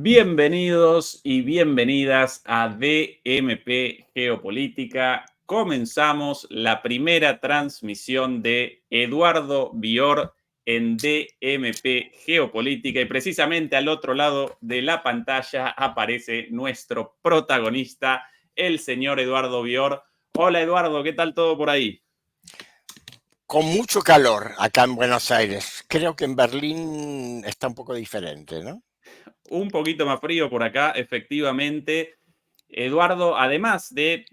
Bienvenidos y bienvenidas a DMP Geopolítica. Comenzamos la primera transmisión de Eduardo Bior en DMP Geopolítica y precisamente al otro lado de la pantalla aparece nuestro protagonista, el señor Eduardo Bior. Hola Eduardo, ¿qué tal todo por ahí? Con mucho calor acá en Buenos Aires. Creo que en Berlín está un poco diferente, ¿no? Un poquito más frío por acá, efectivamente. Eduardo, además de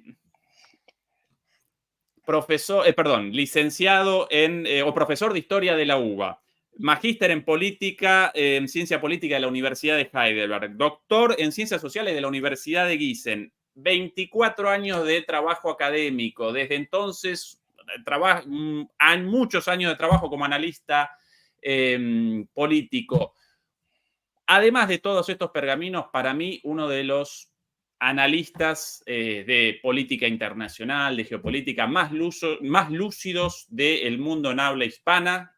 licenciado o profesor de historia de la UBA, magíster en política, en ciencia política de la Universidad de Heidelberg, doctor en ciencias sociales de la Universidad de Gießen, 24 años de trabajo académico, desde entonces muchos años de trabajo como analista político. Además de todos estos pergaminos, para mí uno de los analistas de política internacional, de geopolítica más lúcidos del mundo en habla hispana.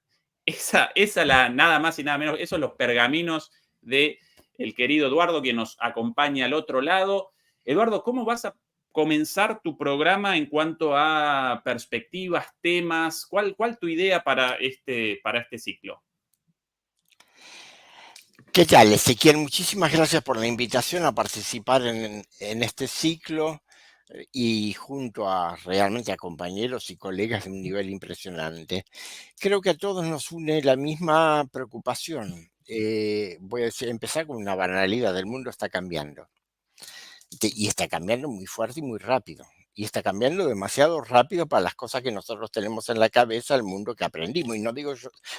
Nada más y nada menos, esos son los pergaminos de el querido Eduardo, que nos acompaña al otro lado. Eduardo, ¿cómo vas a comenzar tu programa en cuanto a perspectivas, temas? ¿Cuál tu idea para este ciclo? ¿Qué tal, Ezequiel? Muchísimas gracias por la invitación a participar en este ciclo y junto a realmente a compañeros y colegas de un nivel impresionante. Creo que a todos nos une la misma preocupación. Voy a empezar con una banalidad. El mundo está cambiando. Y está cambiando muy fuerte y muy rápido. Y está cambiando demasiado rápido para las cosas que nosotros tenemos en la cabeza, el mundo que aprendimos. Y no digo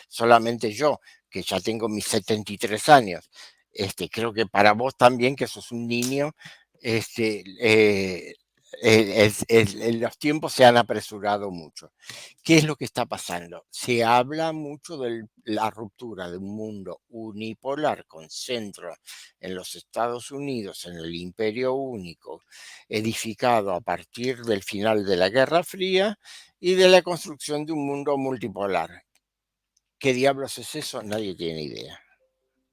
solamente yo, que ya tengo mis 73 años. Creo que para vos también, que sos un niño, este, los tiempos se han apresurado mucho. ¿Qué es lo que está pasando? Se habla mucho de la ruptura de un mundo unipolar con centro en los Estados Unidos, en el Imperio Único, edificado a partir del final de la Guerra Fría y de la construcción de un mundo multipolar. ¿Qué diablos es eso? Nadie tiene idea.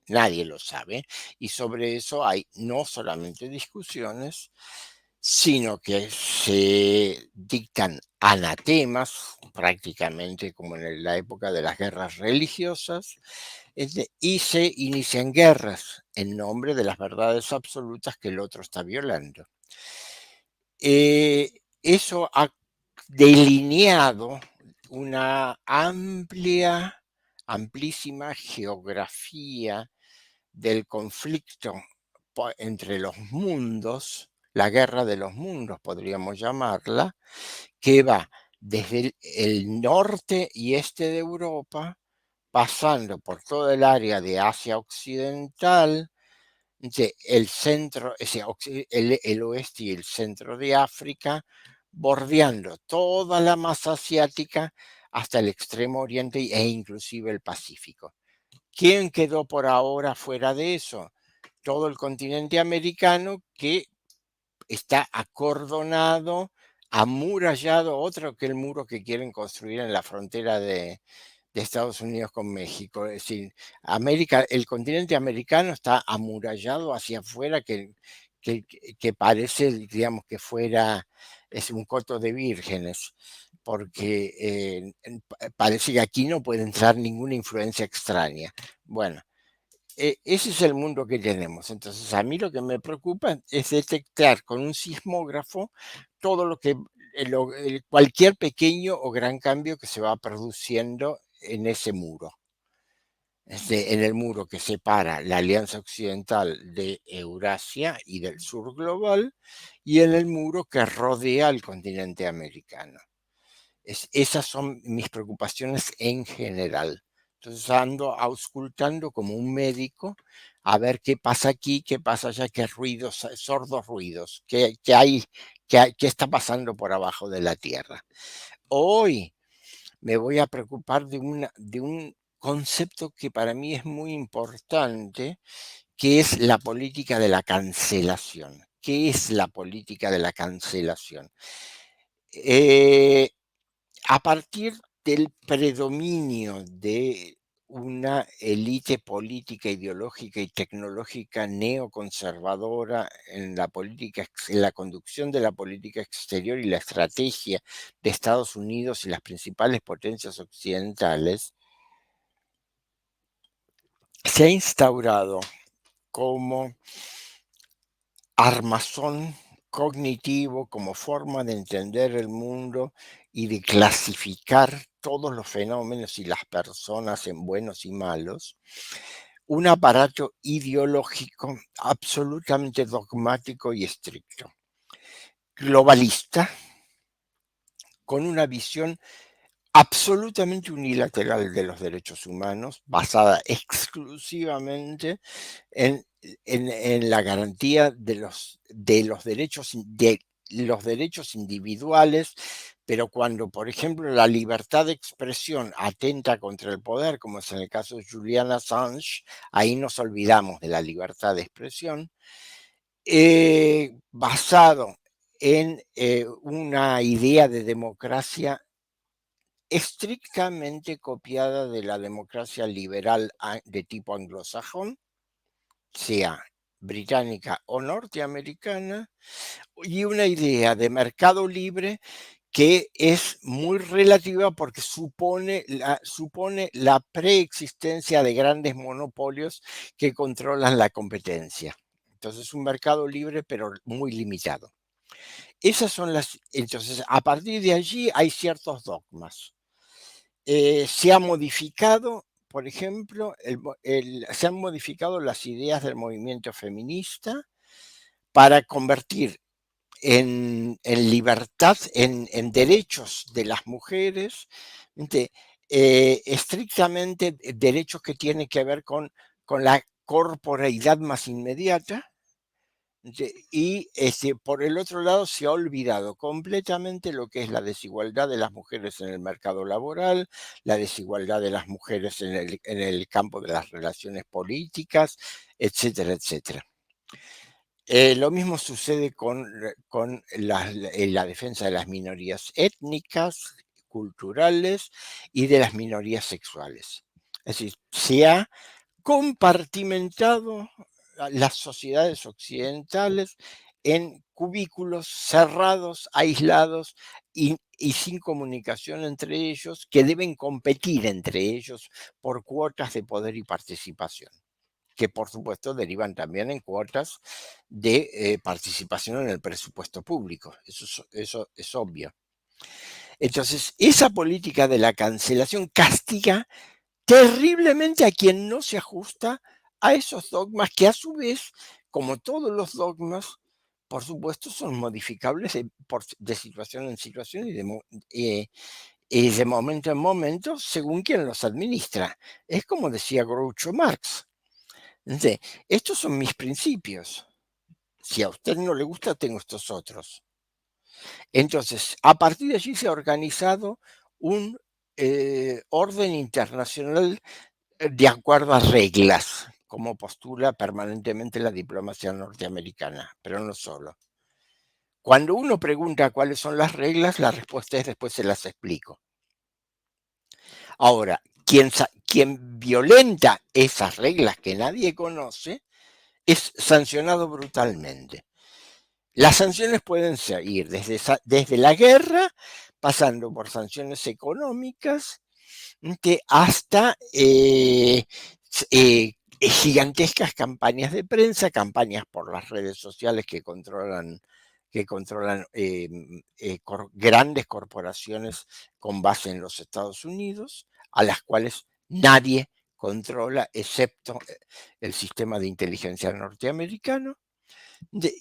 Nadie lo sabe. Y sobre eso hay no solamente discusiones, sino que se dictan anatemas, prácticamente como en la época de las guerras religiosas, y se inician guerras en nombre de las verdades absolutas que el otro está violando. Eso ha delineado una amplísima geografía del conflicto entre los mundos, la guerra de los mundos podríamos llamarla, que va desde el norte y este de Europa, pasando por todo el área de Asia Occidental, el centro, el oeste y el centro de África, bordeando toda la masa asiática hasta el extremo oriente e inclusive el Pacífico. ¿Quién quedó por ahora fuera de eso? Todo el continente americano, que está acordonado, amurallado, otro que el muro que quieren construir en la frontera de Estados Unidos con México. Es decir, el continente americano está amurallado hacia afuera, que parece, digamos, que es un coto de vírgenes, porque parece que aquí no puede entrar ninguna influencia extraña. Bueno, ese es el mundo que tenemos. Entonces, a mí lo que me preocupa es detectar con un sismógrafo todo lo que, cualquier pequeño o gran cambio que se va produciendo en ese muro. En el muro que separa la Alianza Occidental de Eurasia y del sur global, y en el muro que rodea al continente americano. Esas son mis preocupaciones en general. Entonces ando auscultando como un médico a ver qué pasa aquí, qué pasa allá, qué ruidos, sordos ruidos, qué está pasando por abajo de la tierra. Hoy me voy a preocupar de un concepto que para mí es muy importante, que es la política de la cancelación. ¿Qué es la política de la cancelación? A partir del predominio de una élite política, ideológica y tecnológica neoconservadora en en la conducción de la política exterior y la estrategia de Estados Unidos y las principales potencias occidentales, se ha instaurado como armazón cognitivo, como forma de entender el mundo y de clasificar todos los fenómenos y las personas en buenos y malos, un aparato ideológico absolutamente dogmático y estricto, globalista, con una visión absolutamente unilateral de los derechos humanos, basada exclusivamente en, en la garantía de los derechos individuales, pero cuando, por ejemplo, la libertad de expresión atenta contra el poder, como es en el caso de Julian Assange, ahí nos olvidamos de la libertad de expresión, basado en una idea de democracia estrictamente copiada de la democracia liberal de tipo anglosajón, sea británica o norteamericana, y una idea de mercado libre que es muy relativa porque supone la preexistencia de grandes monopolios que controlan la competencia. Entonces, un mercado libre, pero muy limitado. Entonces, a partir de allí hay ciertos dogmas. Se ha modificado, por ejemplo, se han modificado las ideas del movimiento feminista para convertir en libertad, en derechos de las mujeres, estrictamente derechos que tienen que ver con la corporeidad más inmediata. Y por el otro lado se ha olvidado completamente lo que es la desigualdad de las mujeres en el mercado laboral, la desigualdad de las mujeres en el campo de las relaciones políticas, etcétera, etcétera. Lo mismo sucede con la defensa de las minorías étnicas, culturales y de las minorías sexuales. Es decir, se ha compartimentado las sociedades occidentales en cubículos cerrados, aislados y sin comunicación entre ellos, que deben competir entre ellos por cuotas de poder y participación, que por supuesto derivan también en cuotas de participación en el presupuesto público. Eso es obvio. Entonces, esa política de la cancelación castiga terriblemente a quien no se ajusta a esos dogmas que a su vez, como todos los dogmas, por supuesto son modificables de situación en situación y de momento en momento según quien los administra. Es como decía Groucho Marx. Entonces, estos son mis principios. Si a usted no le gusta, tengo estos otros. Entonces, a partir de allí se ha organizado un orden internacional de acuerdo a reglas, como postula permanentemente la diplomacia norteamericana, pero no solo. Cuando uno pregunta cuáles son las reglas, la respuesta es después se las explico. Ahora, quien violenta esas reglas que nadie conoce es sancionado brutalmente. Las sanciones pueden ir desde la guerra, pasando por sanciones económicas, hasta gigantescas campañas de prensa, campañas por las redes sociales que controlan grandes corporaciones con base en los Estados Unidos, a las cuales nadie controla excepto el sistema de inteligencia norteamericano.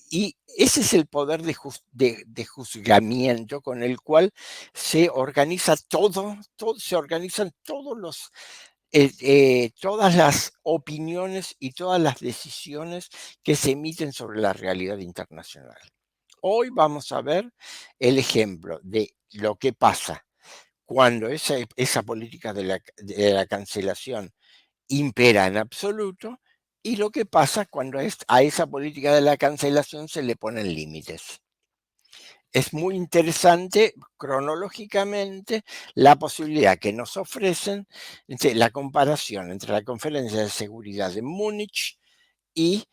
Y ese es el poder de juzgamiento con el cual se organiza se organizan todas las opiniones y todas las decisiones que se emiten sobre la realidad internacional. Hoy vamos a ver el ejemplo de lo que pasa cuando esa política de la cancelación impera en absoluto y lo que pasa cuando a esa política de la cancelación se le ponen límites. es muy interesante cronológicamente la posibilidad que nos ofrecen entre la comparación entre la conferencia de seguridad de Múnich y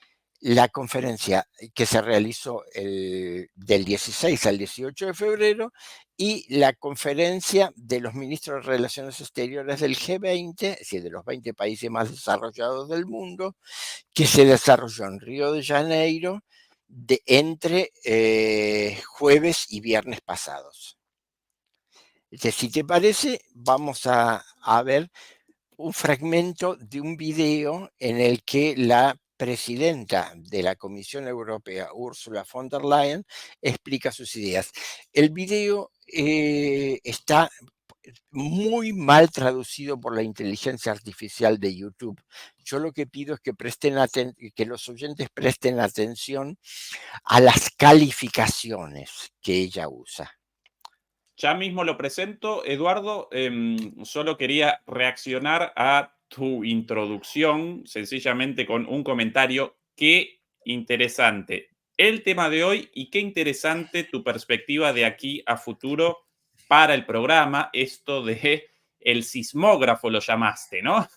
la conferencia que se realizó del 16 al 18 de febrero y la conferencia de los ministros de Relaciones Exteriores del G20, es decir, de los 20 países más desarrollados del mundo, que se desarrolló en Río de Janeiro entre jueves y viernes pasados. Entonces, si te parece, vamos a ver un fragmento de un video en el que la presidenta de la Comisión Europea, Ursula von der Leyen, explica sus ideas. El video está muy mal traducido por la inteligencia artificial de YouTube. Yo lo que pido es que que los oyentes presten atención a las calificaciones que ella usa. Ya mismo lo presento, Eduardo. Solo quería reaccionar a tu introducción, sencillamente con un comentario. Qué interesante el tema de hoy y qué interesante tu perspectiva de aquí a futuro para el programa. Esto de el sismógrafo lo llamaste, ¿no?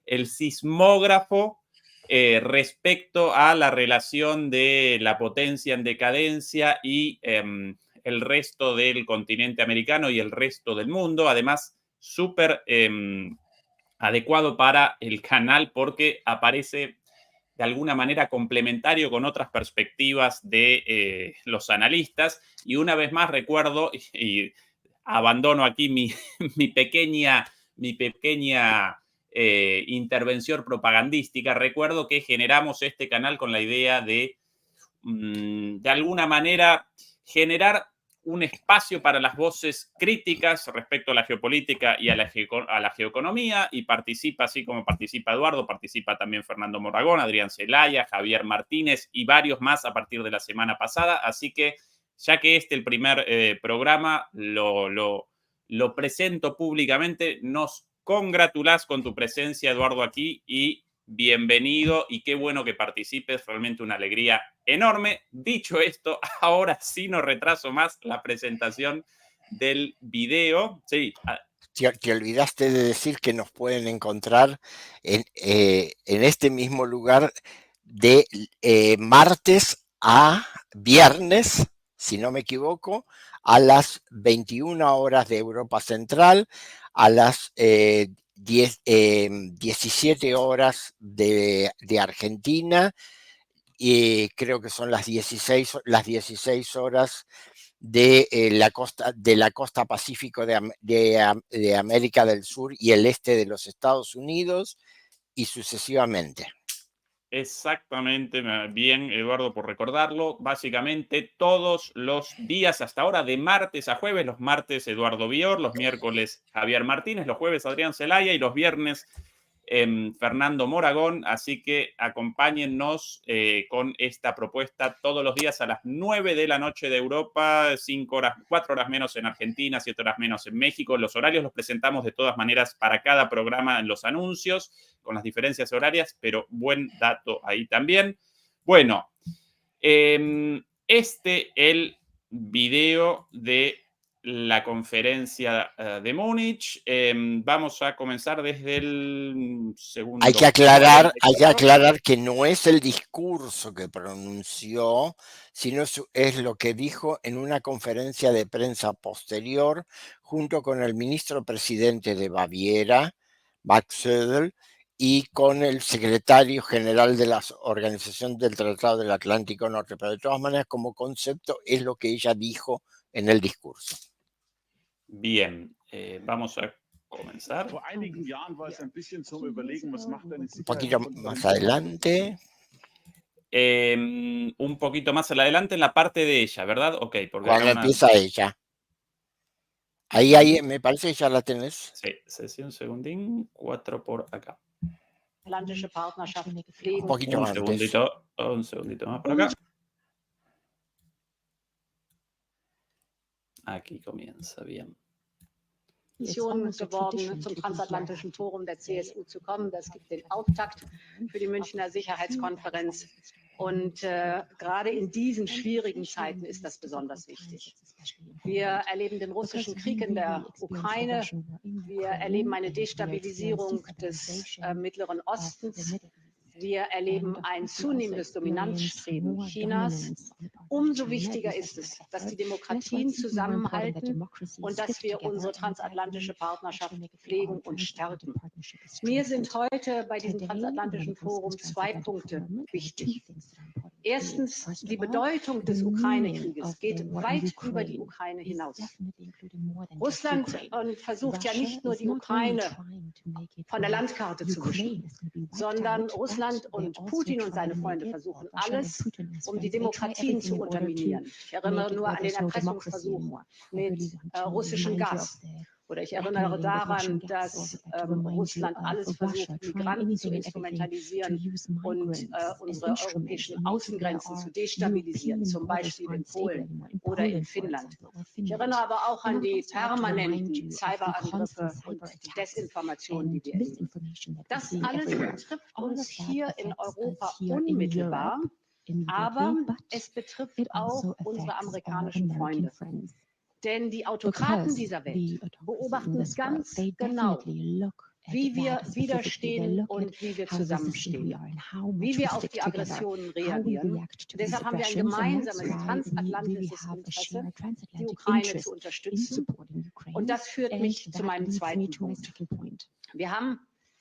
El sismógrafo respecto a la relación de la potencia en decadencia y el resto del continente americano y el resto del mundo. Además, súper adecuado para el canal porque aparece de alguna manera complementario con otras perspectivas de los analistas. Y una vez más recuerdo, y abandono aquí mi pequeña intervención propagandística, recuerdo que generamos este canal con la idea de alguna manera generar un espacio para las voces críticas respecto a la geopolítica y a la geoeconomía, y participa, así como participa Eduardo, participa también Fernando Moragón, Adrián Celaya, Javier Martínez y varios más a partir de la semana pasada. Así que, ya que el primer programa lo presento públicamente, nos congratulás con tu presencia, Eduardo, aquí, y bienvenido y qué bueno que participes, realmente una alegría enorme. Dicho esto, ahora sí no retraso más la presentación del video. Sí. Te olvidaste de decir que nos pueden encontrar en este mismo lugar de martes a viernes, si no me equivoco, a las 21 horas de Europa Central, a las 17 horas de Argentina, y creo que son las 16 horas de la costa Pacífico de América del Sur y el este de los Estados Unidos, y sucesivamente. Exactamente, bien, Eduardo, por recordarlo. Básicamente todos los días hasta ahora, de martes a jueves, los martes Eduardo Bior, los miércoles Javier Martínez, los jueves Adrián Celaya y los viernes Fernando Moragón. Así que acompáñennos con esta propuesta todos los días a las 9 de la noche de Europa, 4 horas menos en Argentina, 7 horas menos en México. Los horarios los presentamos de todas maneras para cada programa en los anuncios, con las diferencias horarias, pero buen dato ahí también. Bueno, el video de la conferencia de Múnich. Vamos a comenzar desde el segundo. Hay que aclarar que no es el discurso que pronunció, sino es lo que dijo en una conferencia de prensa posterior junto con el ministro presidente de Baviera, Max Södel, y con el secretario general de la Organización del Tratado del Atlántico Norte. Pero de todas maneras, como concepto, es lo que ella dijo en el discurso. Bien, vamos a comenzar. Un poquito más adelante. Un poquito más adelante en la parte de ella, ¿verdad? Ok, porque cuando empieza ella. Ahí me parece que ya la tenés. Sí, un segundín, 4 por acá. Un poquito antes. Un segundito más por acá. Aquí comienza, bien. Missionen geworben, zum transatlantischen Forum der CSU zu kommen. Das gibt den Auftakt für die Münchner Sicherheitskonferenz. Und gerade in diesen schwierigen Zeiten ist das besonders wichtig. Wir erleben den russischen Krieg in der Ukraine. Wir erleben eine Destabilisierung des Mittleren Ostens. Wir erleben ein zunehmendes Dominanzstreben Chinas. Umso wichtiger ist es, dass die Demokratien zusammenhalten und dass wir unsere transatlantische Partnerschaft pflegen und stärken. Mir sind heute bei diesem transatlantischen Forum 2 Punkte wichtig. Erstens, die Bedeutung des Ukraine-Krieges geht weit über die Ukraine hinaus. Russland versucht ja nicht nur die Ukraine von der Landkarte zu wischen, sondern Russland und Putin und seine Freunde versuchen alles, um die Demokratien zu unterminieren. Ich erinnere nur an den Erpressungsversuch mit russischem Gas. Oder ich erinnere daran, dass Russland alles versucht, Migranten zu instrumentalisieren und unsere europäischen Außengrenzen zu destabilisieren, zum Beispiel in Polen oder in Finnland. Ich erinnere aber auch an die permanenten Cyberangriffe und die Desinformation, die wir erleben. Das alles betrifft uns hier in Europa unmittelbar, aber es betrifft auch unsere amerikanischen Freunde. Denn die Autokraten dieser Welt beobachten ganz genau, wie wir widerstehen und wie wir zusammenstehen, wie wir auf die Aggressionen reagieren. Deshalb haben wir ein gemeinsames transatlantisches Interesse, die Ukraine zu unterstützen. Und das führt mich zu meinem zweiten Punkt. Wir haben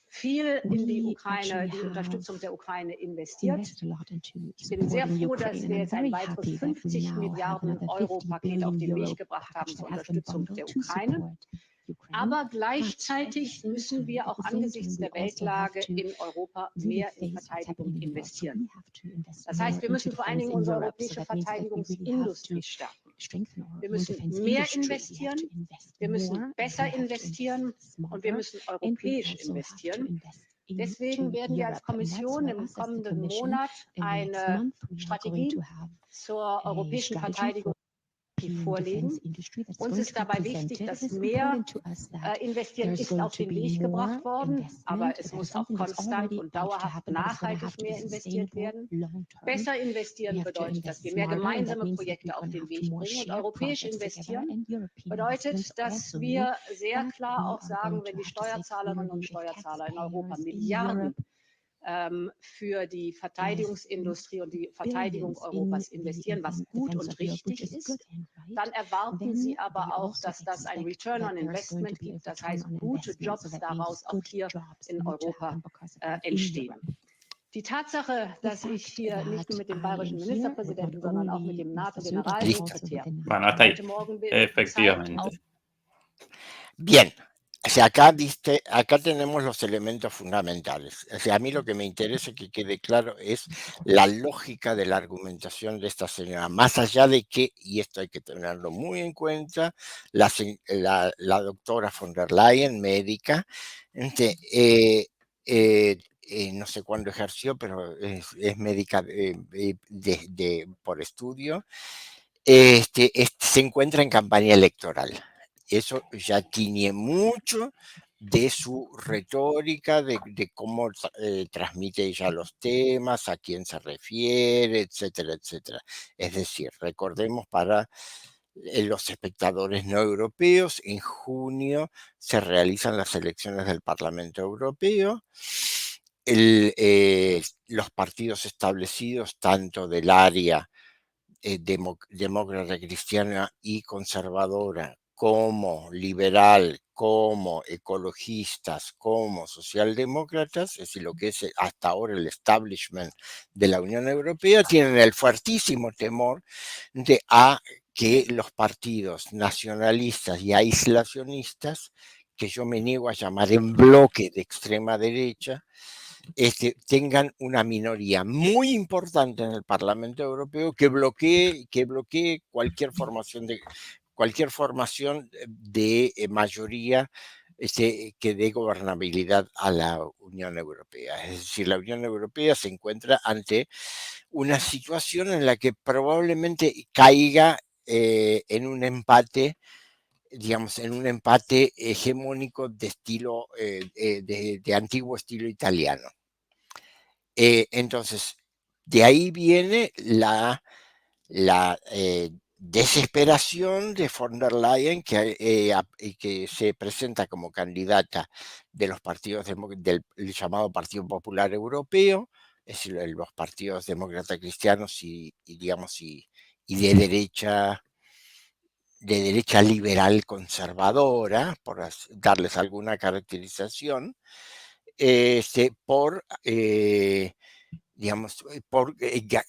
viel in die Ukraine, die Unterstützung der Ukraine investiert. Ich bin sehr froh, dass wir jetzt ein weiteres 50 Milliarden Euro Paket auf den Weg gebracht haben zur Unterstützung der Ukraine. Aber gleichzeitig müssen wir auch angesichts der Weltlage in Europa mehr in Verteidigung investieren. Das heißt, wir müssen vor allen Dingen unsere europäische Verteidigungsindustrie stärken. Wir müssen mehr investieren, wir müssen besser investieren und wir müssen europäisch investieren. Deswegen werden wir als Kommission im kommenden Monat eine Strategie zur europäischen Verteidigung vorlegen. Uns ist dabei wichtig, dass mehr investieren ist auf den Weg gebracht worden, aber es muss auch konstant und dauerhaft nachhaltig mehr investiert werden. Besser investieren bedeutet, dass wir mehr gemeinsame Projekte auf den Weg bringen und europäisch investieren bedeutet, dass wir sehr klar auch sagen, wenn die Steuerzahlerinnen und Steuerzahler in Europa Milliarden für die Verteidigungsindustrie und die Verteidigung Europas investieren, was gut und richtig ist, dann erwarten sie aber auch, dass das ein Return on Investment gibt, das heißt gute Jobs daraus auch hier in Europa entstehen. Die Tatsache, dass ich hier nicht nur mit dem bayerischen Ministerpräsidenten, sondern auch mit dem NATO-Generalsekretär heute Morgen bin, Efectivamente. Bien, o sea, acá tenemos los elementos fundamentales. O sea, a mí lo que me interesa que quede claro es la lógica de la argumentación de esta señora, más allá de que, y esto hay que tenerlo muy en cuenta, la doctora von der Leyen, médica, no sé cuándo ejerció, pero es médica por estudio, se encuentra en campaña electoral. Eso ya tiene mucho de su retórica, de cómo transmite ella los temas, a quién se refiere, etcétera, etcétera. Es decir, recordemos para los espectadores no europeos, en junio se realizan las elecciones del Parlamento Europeo. Los partidos establecidos, tanto del área demócrata cristiana y conservadora, como liberal, como ecologistas, como socialdemócratas, es decir, lo que es hasta ahora el establishment de la Unión Europea, tienen el fuertísimo temor de que los partidos nacionalistas y aislacionistas, que yo me niego a llamar en bloque de extrema derecha, tengan una minoría muy importante en el Parlamento Europeo que bloquee cualquier formación de mayoría que dé gobernabilidad a la Unión Europea. Es decir, la Unión Europea se encuentra ante una situación en la que probablemente caiga en un empate, digamos, en un empate hegemónico de estilo, de antiguo estilo italiano. Entonces, De ahí viene la desesperación de von der Leyen, que se presenta como candidata de los partidos del llamado Partido Popular Europeo, es decir, los partidos demócratas cristianos digamos, y de derecha liberal conservadora, por darles alguna caracterización, por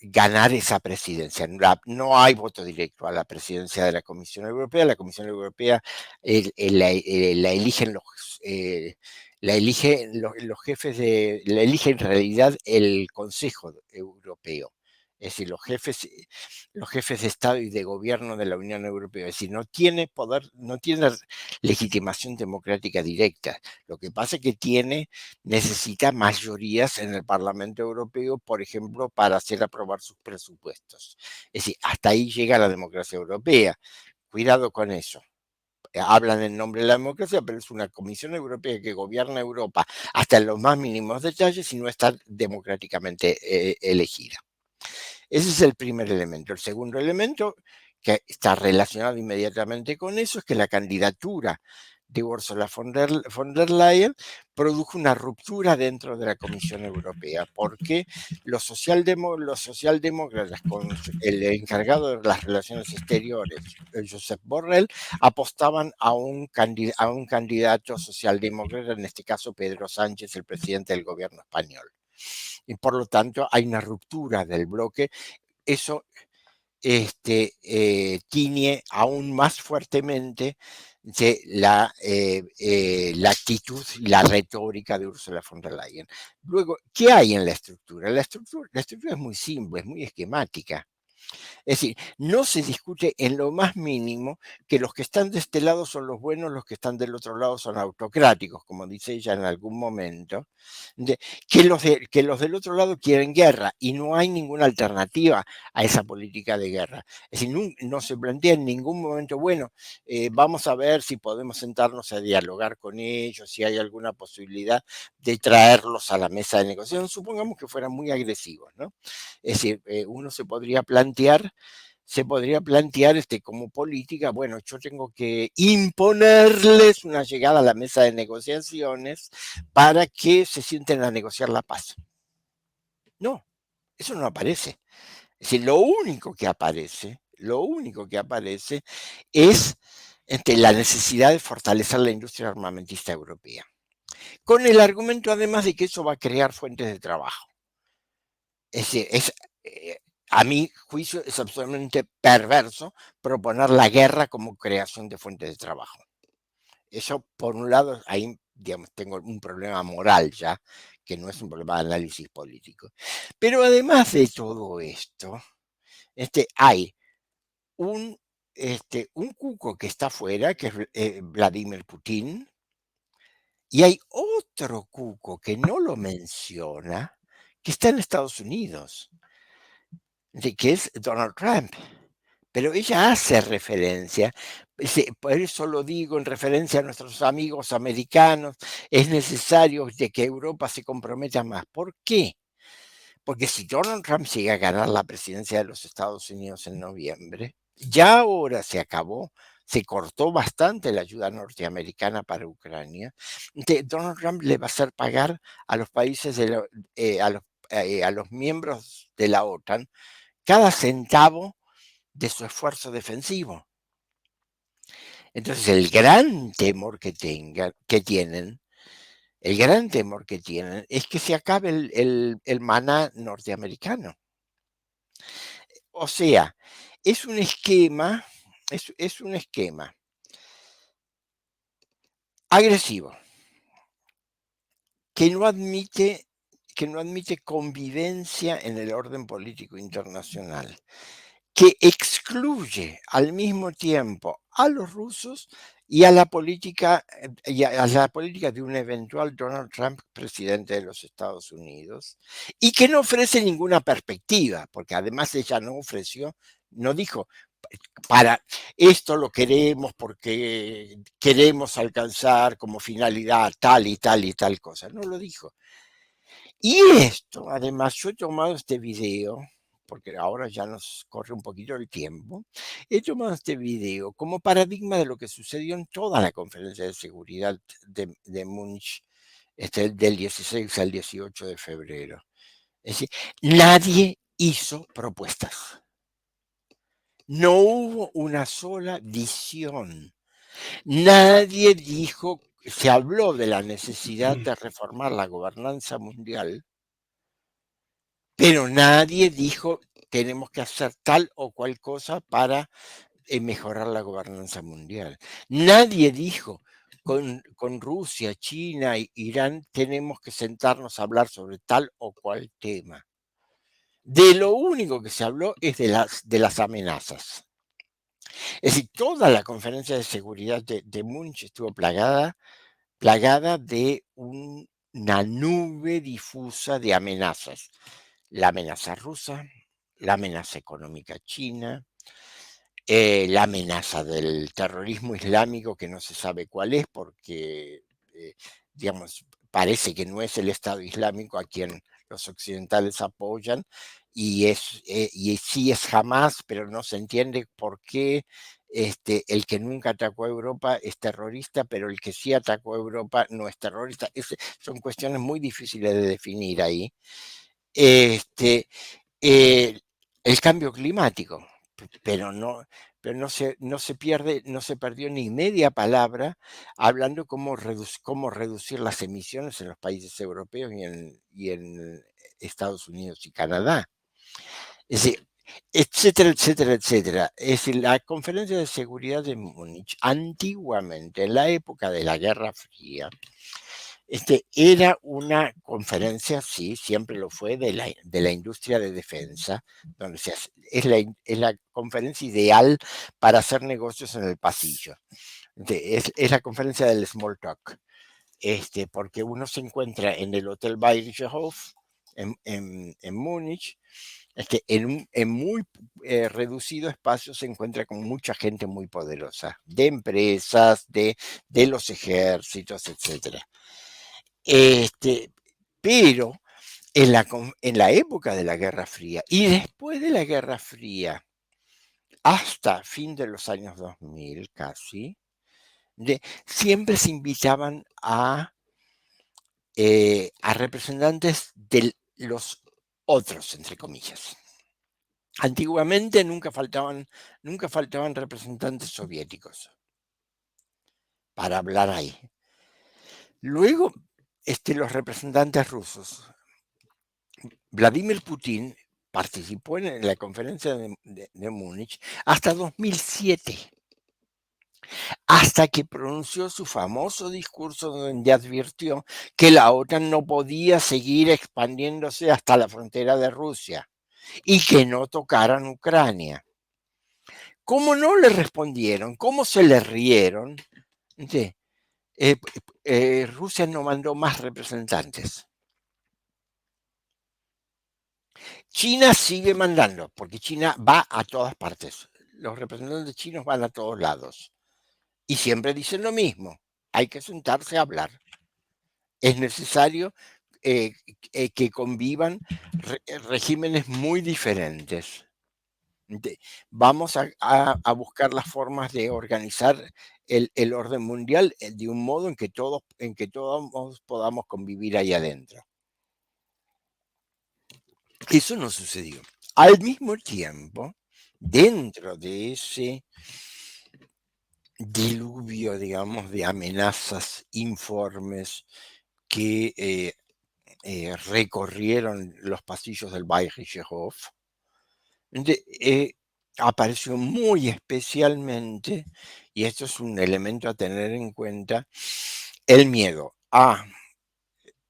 ganar esa presidencia. No hay voto directo a la presidencia de la Comisión Europea. La Comisión Europea la eligen los jefes la elige en realidad el Consejo Europeo. Es decir, los jefes de Estado y de Gobierno de la Unión Europea. Es decir, no tiene poder, no tiene legitimación democrática directa. Lo que pasa es que necesita mayorías en el Parlamento Europeo, por ejemplo, para hacer aprobar sus presupuestos. Es decir, hasta ahí llega la democracia europea. Cuidado con eso. Hablan en nombre de la democracia, pero es una Comisión Europea que gobierna Europa hasta en los más mínimos detalles y no está democráticamente elegida. Ese es el primer elemento. El segundo elemento, que está relacionado inmediatamente con eso, es que la candidatura de Ursula von der Leyen produjo una ruptura dentro de la Comisión Europea, porque los socialdemócratas, con el encargado de las relaciones exteriores, Josep Borrell, apostaban a un candidato socialdemócrata, en este caso Pedro Sánchez, el presidente del gobierno español. Y por lo tanto hay una ruptura del bloque. Eso tiñe aún más fuertemente de la actitud y la retórica de Ursula von der Leyen. Luego, ¿qué hay en la estructura? La estructura es muy simple, es muy esquemática. Es decir, no se discute en lo más mínimo que los que están de este lado son los buenos, los que están del otro lado son autocráticos, como dice ella en algún momento, que los del otro lado quieren guerra y no hay ninguna alternativa a esa política de guerra. Es decir, no se plantea en ningún momento, bueno, vamos a ver si podemos sentarnos a dialogar con ellos, si hay alguna posibilidad de traerlos a la mesa de negociación. Supongamos que fueran muy agresivos, ¿no? Es decir, uno se podría plantear como política, bueno, yo tengo que imponerles una llegada a la mesa de negociaciones para que se sienten a negociar la paz. No, eso no aparece. Es decir, lo único que aparece es la necesidad de fortalecer la industria armamentista europea, con el argumento además de que eso va a crear fuentes de trabajo. Es decir, a mi juicio es absolutamente perverso proponer la guerra como creación de fuentes de trabajo. Eso, por un lado, ahí digamos, tengo un problema moral ya, que no es un problema de análisis político. Pero además de todo esto, hay un cuco que está afuera, que es Vladimir Putin, y hay otro cuco que no lo menciona, que está en Estados Unidos, que es Donald Trump. Pero ella hace referencia, por eso lo digo en referencia a nuestros amigos americanos, es necesario de que Europa se comprometa más. ¿Por qué? Porque si Donald Trump llega a ganar la presidencia de los Estados Unidos en noviembre, ya ahora se acabó, se cortó bastante la ayuda norteamericana para Ucrania. Donald Trump le va a hacer pagar a los países, a los miembros de la OTAN, cada centavo de su esfuerzo defensivo. Entonces, el gran temor que tienen es que se acabe el maná norteamericano. O sea, es un esquema agresivo que no admite convivencia en el orden político internacional, que excluye al mismo tiempo a los rusos y a la política de un eventual Donald Trump presidente de los Estados Unidos, y que no ofrece ninguna perspectiva, porque además ella no dijo, para esto lo queremos porque queremos alcanzar como finalidad tal y tal y tal cosa, no lo dijo. Y esto, además, yo he tomado este video, porque ahora ya nos corre un poquito el tiempo, he tomado este video como paradigma de lo que sucedió en toda la conferencia de seguridad de Múnich, del 16 al 18 de febrero. Es decir, nadie hizo propuestas. No hubo una sola visión. Nadie dijo, se habló de la necesidad de reformar la gobernanza mundial, pero nadie dijo, tenemos que hacer tal o cual cosa para mejorar la gobernanza mundial. Nadie dijo, con Rusia, China e Irán tenemos que sentarnos a hablar sobre tal o cual tema. De lo único que se habló es de las amenazas. Es decir, toda la conferencia de seguridad de Múnich estuvo plagada de una nube difusa de amenazas. La amenaza rusa, la amenaza económica china, la amenaza del terrorismo islámico, que no se sabe cuál es, porque, digamos, parece que no es el Estado Islámico a quien los occidentales apoyan, y sí es Hamas, pero no se entiende por qué el que nunca atacó a Europa es terrorista, pero el que sí atacó a Europa no es terrorista. Son cuestiones muy difíciles de definir ahí. El cambio climático, pero no se perdió ni media palabra hablando cómo reducir las emisiones en los países europeos y en Estados Unidos y Canadá. Es decir, etcétera, etcétera, etcétera. Es decir, la conferencia de seguridad de Múnich, antiguamente, en la época de la Guerra Fría, era una conferencia, sí, siempre lo fue, de la industria de defensa, donde es la conferencia ideal para hacer negocios en el pasillo. Es la conferencia del small talk, porque uno se encuentra en el Hotel Bayerischer Hof en Múnich, en muy reducido espacio se encuentra con mucha gente muy poderosa, de empresas, de los ejércitos, etcétera. Pero en la época de la Guerra Fría y después de la Guerra Fría, hasta fin de los años 2000 casi, siempre se invitaban a representantes de los otros, entre comillas. Antiguamente nunca faltaban representantes soviéticos para hablar ahí. Luego, los representantes rusos. Vladimir Putin participó en la conferencia de Múnich hasta 2007, hasta que pronunció su famoso discurso donde advirtió que la OTAN no podía seguir expandiéndose hasta la frontera de Rusia y que no tocaran Ucrania. ¿Cómo no le respondieron? ¿Cómo se le rieron? Rusia no mandó más representantes. China sigue mandando, porque China va a todas partes. Los representantes chinos van a todos lados. Y siempre dicen lo mismo. Hay que sentarse a hablar. Es necesario que convivan regímenes muy diferentes. Vamos a buscar las formas de organizar el orden mundial de un modo en que todos podamos convivir ahí adentro. Eso no sucedió. Al mismo tiempo, dentro de ese diluvio, digamos, de amenazas, informes que recorrieron los pasillos del Bayerischer Hof, apareció muy especialmente, y esto es un elemento a tener en cuenta, el miedo a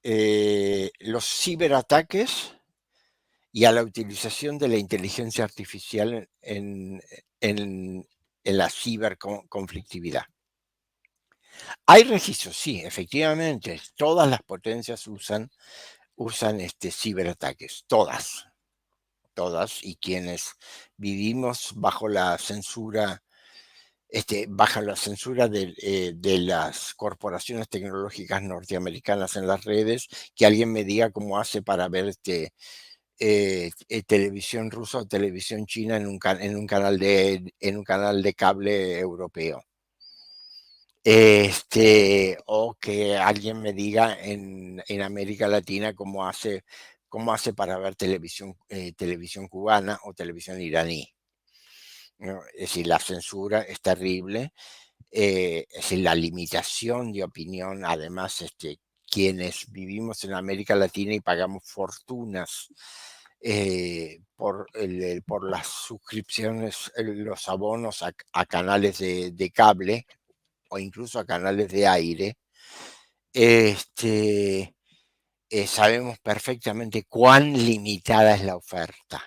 los ciberataques y a la utilización de la inteligencia artificial en la ciberconflictividad. Hay registros, sí, efectivamente, todas las potencias usan ciberataques, todas, y quienes vivimos bajo la censura bajo la censura de las corporaciones tecnológicas norteamericanas en las redes, que alguien me diga cómo hace para ver televisión rusa o televisión china en un canal de cable europeo. O que alguien me diga en América Latina cómo hace para ver televisión cubana o televisión iraní, ¿no? Es decir, la censura es terrible, es decir, la limitación de opinión. Además, quienes vivimos en América Latina y pagamos fortunas por las suscripciones, los abonos a canales de cable o incluso a canales de aire, sabemos perfectamente cuán limitada es la oferta,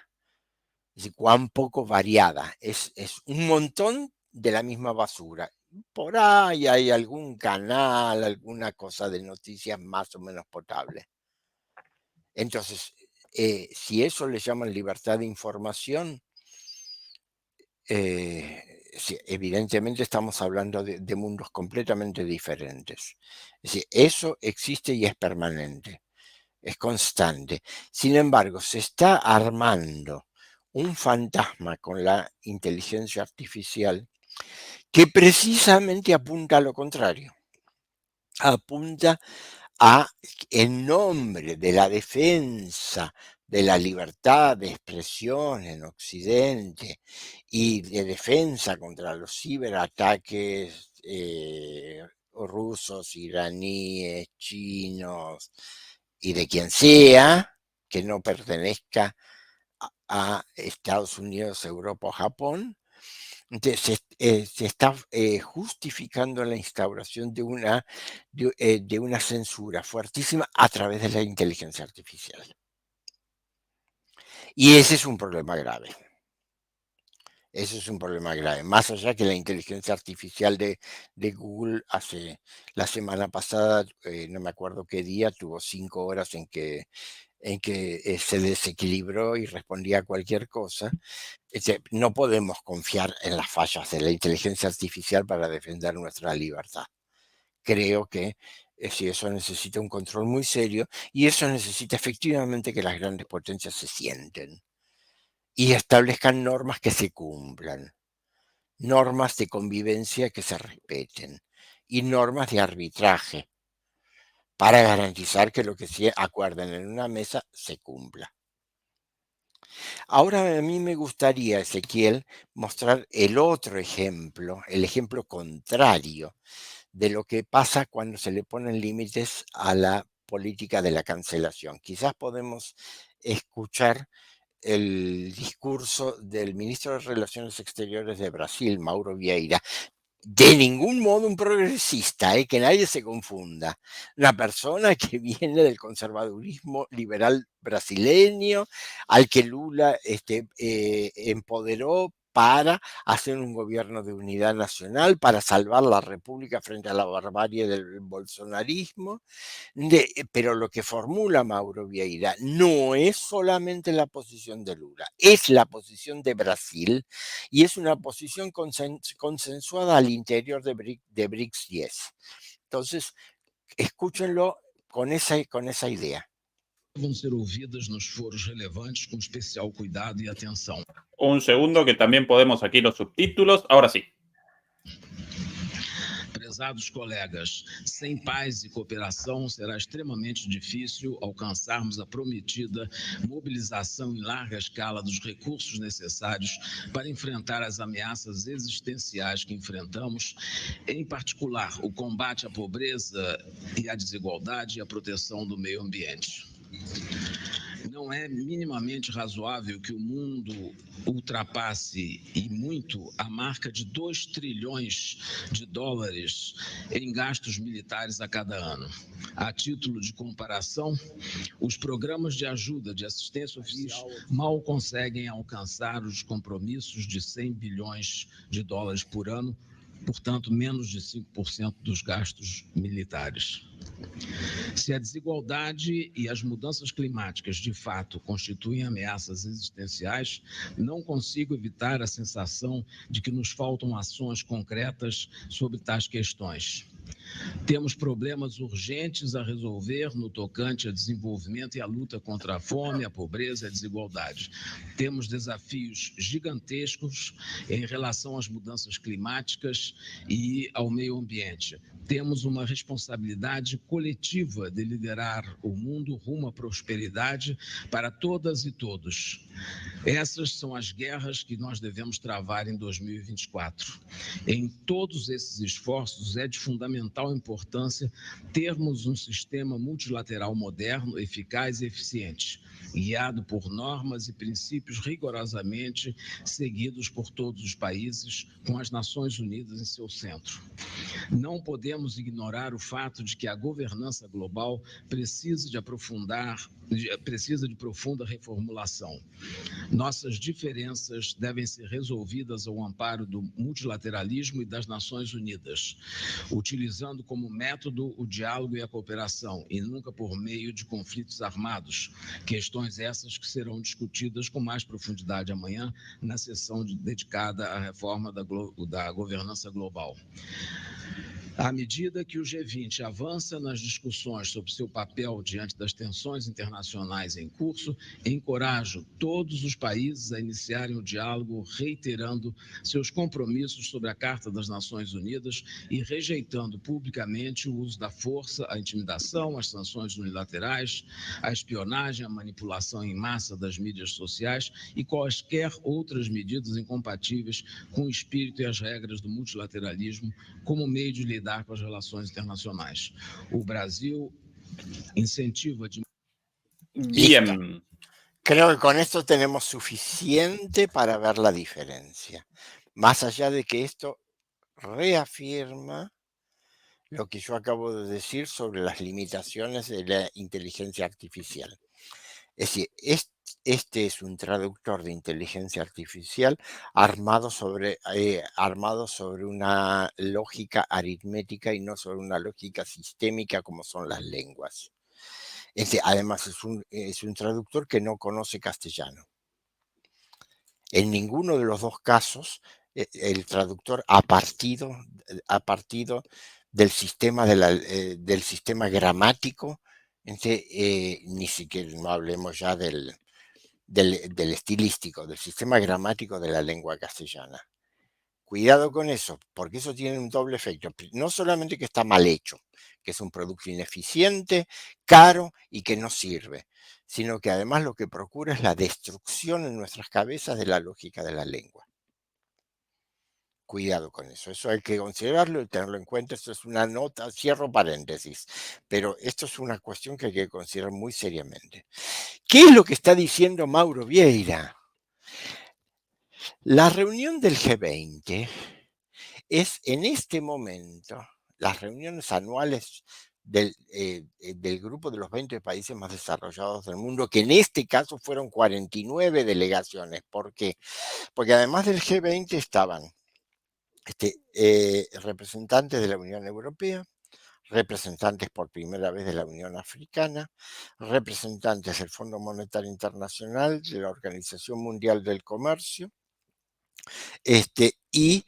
es decir, cuán poco variada. Es un montón de la misma basura. Por ahí hay algún canal, alguna cosa de noticias más o menos potable. Entonces, si eso le llaman libertad de información, sí, evidentemente estamos hablando de mundos completamente diferentes. Es decir, eso existe y es permanente, es constante. Sin embargo, se está armando un fantasma con la inteligencia artificial que precisamente apunta a lo contrario. Apunta a, en nombre de la defensa de la libertad de expresión en Occidente y de defensa contra los ciberataques rusos, iraníes, chinos y de quien sea que no pertenezca a Estados Unidos, Europa o Japón. Entonces, se está justificando la instauración de una censura fuertísima a través de la inteligencia artificial. Y ese es un problema grave. Eso es un problema grave. Más allá que la inteligencia artificial de Google la semana pasada, no me acuerdo qué día, tuvo 5 horas en que se desequilibró y respondía a cualquier cosa. No podemos confiar en las fallas de la inteligencia artificial para defender nuestra libertad. Creo que si eso necesita un control muy serio, y eso necesita efectivamente que las grandes potencias se sienten y establezcan normas que se cumplan, normas de convivencia que se respeten y normas de arbitraje para garantizar que lo que se acuerden en una mesa se cumpla. Ahora a mí me gustaría, Ezequiel, mostrar el otro ejemplo, el ejemplo contrario de lo que pasa cuando se le ponen límites a la política de la cancelación. Quizás podemos escuchar el discurso del ministro de Relaciones Exteriores de Brasil, Mauro Vieira. De ningún modo un progresista, que nadie se confunda. Una persona que viene del conservadurismo liberal brasileño, al que Lula empoderó para hacer un gobierno de unidad nacional, para salvar la república frente a la barbarie del bolsonarismo. Pero lo que formula Mauro Vieira no es solamente la posición de Lula, es la posición de Brasil y es una posición consensuada al interior de BRICS 10. Entonces, escúchenlo con esa idea. Vão ser ouvidas nos foros relevantes com especial cuidado e atenção. Un segundo que también podemos aquí los subtítulos. Ahora sí. Prezados colegas, sem paz e cooperação será extremamente difícil alcançarmos a prometida mobilização em larga escala dos recursos necessários para enfrentar as ameaças existenciais que enfrentamos, em particular o combate à pobreza e à desigualdade e a proteção do meio ambiente. Não é minimamente razoável que o mundo ultrapasse e muito a marca de 2 trilhões de dólares em gastos militares a cada ano. A título de comparação, os programas de ajuda de assistência oficial mal conseguem alcançar os compromissos de 100 bilhões de dólares por ano, portanto, menos de 5% dos gastos militares. Se a desigualdade e as mudanças climáticas de fato constituem ameaças existenciais, não consigo evitar a sensação de que nos faltam ações concretas sobre tais questões. Temos problemas urgentes a resolver no tocante a desenvolvimento e a luta contra a fome, a pobreza e a desigualdade. Temos desafios gigantescos em relação às mudanças climáticas e ao meio ambiente. Temos uma responsabilidade coletiva de liderar o mundo rumo à prosperidade para todas e todos. Essas são as guerras que nós devemos travar em 2024. Em todos esses esforços, é de fundamental importância termos um sistema multilateral moderno, eficaz e eficiente, guiado por normas e princípios rigorosamente seguidos por todos os países, com as Nações Unidas em seu centro. Não podemos ignorar o fato de que a governança global precisa de profunda reformulação. Nossas diferenças devem ser resolvidas ao amparo do multilateralismo e das Nações Unidas, utilizando como método o diálogo e a cooperação, e nunca por meio de conflitos armados, questões essas que serão discutidas com mais profundidade amanhã na sessão dedicada à reforma da governança global. À medida que o G20 avança nas discussões sobre seu papel diante das tensões internacionais em curso, encorajo todos os países a iniciarem o diálogo, reiterando seus compromissos sobre a Carta das Nações Unidas e rejeitando publicamente o uso da força, a intimidação, as sanções unilaterais, a espionagem, a manipulação em massa das mídias sociais e quaisquer outras medidas incompatíveis com o espírito e as regras do multilateralismo como meio de lidar com as relações internacionais. O Brasil incentiva de... Bien. Creo que con esto tenemos suficiente para ver la diferencia. Más allá de que esto reafirma lo que yo acabo de decir sobre las limitaciones de la inteligencia artificial. Es decir, este es un traductor de inteligencia artificial armado sobre una lógica aritmética y no sobre una lógica sistémica como son las lenguas. Además es un traductor que no conoce castellano. En ninguno de los dos casos el traductor ha partido del sistema, del sistema gramático, ni siquiera no hablemos ya del estilístico, del sistema gramático de la lengua castellana. Cuidado con eso, porque eso tiene un doble efecto. No solamente que está mal hecho, que es un producto ineficiente, caro y que no sirve, sino que además lo que procura es la destrucción en nuestras cabezas de la lógica de la lengua. Cuidado con eso hay que considerarlo y tenerlo en cuenta. Esto es una nota, cierro paréntesis, pero esto es una cuestión que hay que considerar muy seriamente. ¿Qué es lo que está diciendo Mauro Vieira? La reunión del G20 es en este momento, las reuniones anuales del grupo de los 20 países más desarrollados del mundo, que en este caso fueron 49 delegaciones. ¿Por qué? Porque además del G20 estaban representantes de la Unión Europea, representantes por primera vez de la Unión Africana, representantes del Fondo Monetario Internacional, de la Organización Mundial del Comercio, y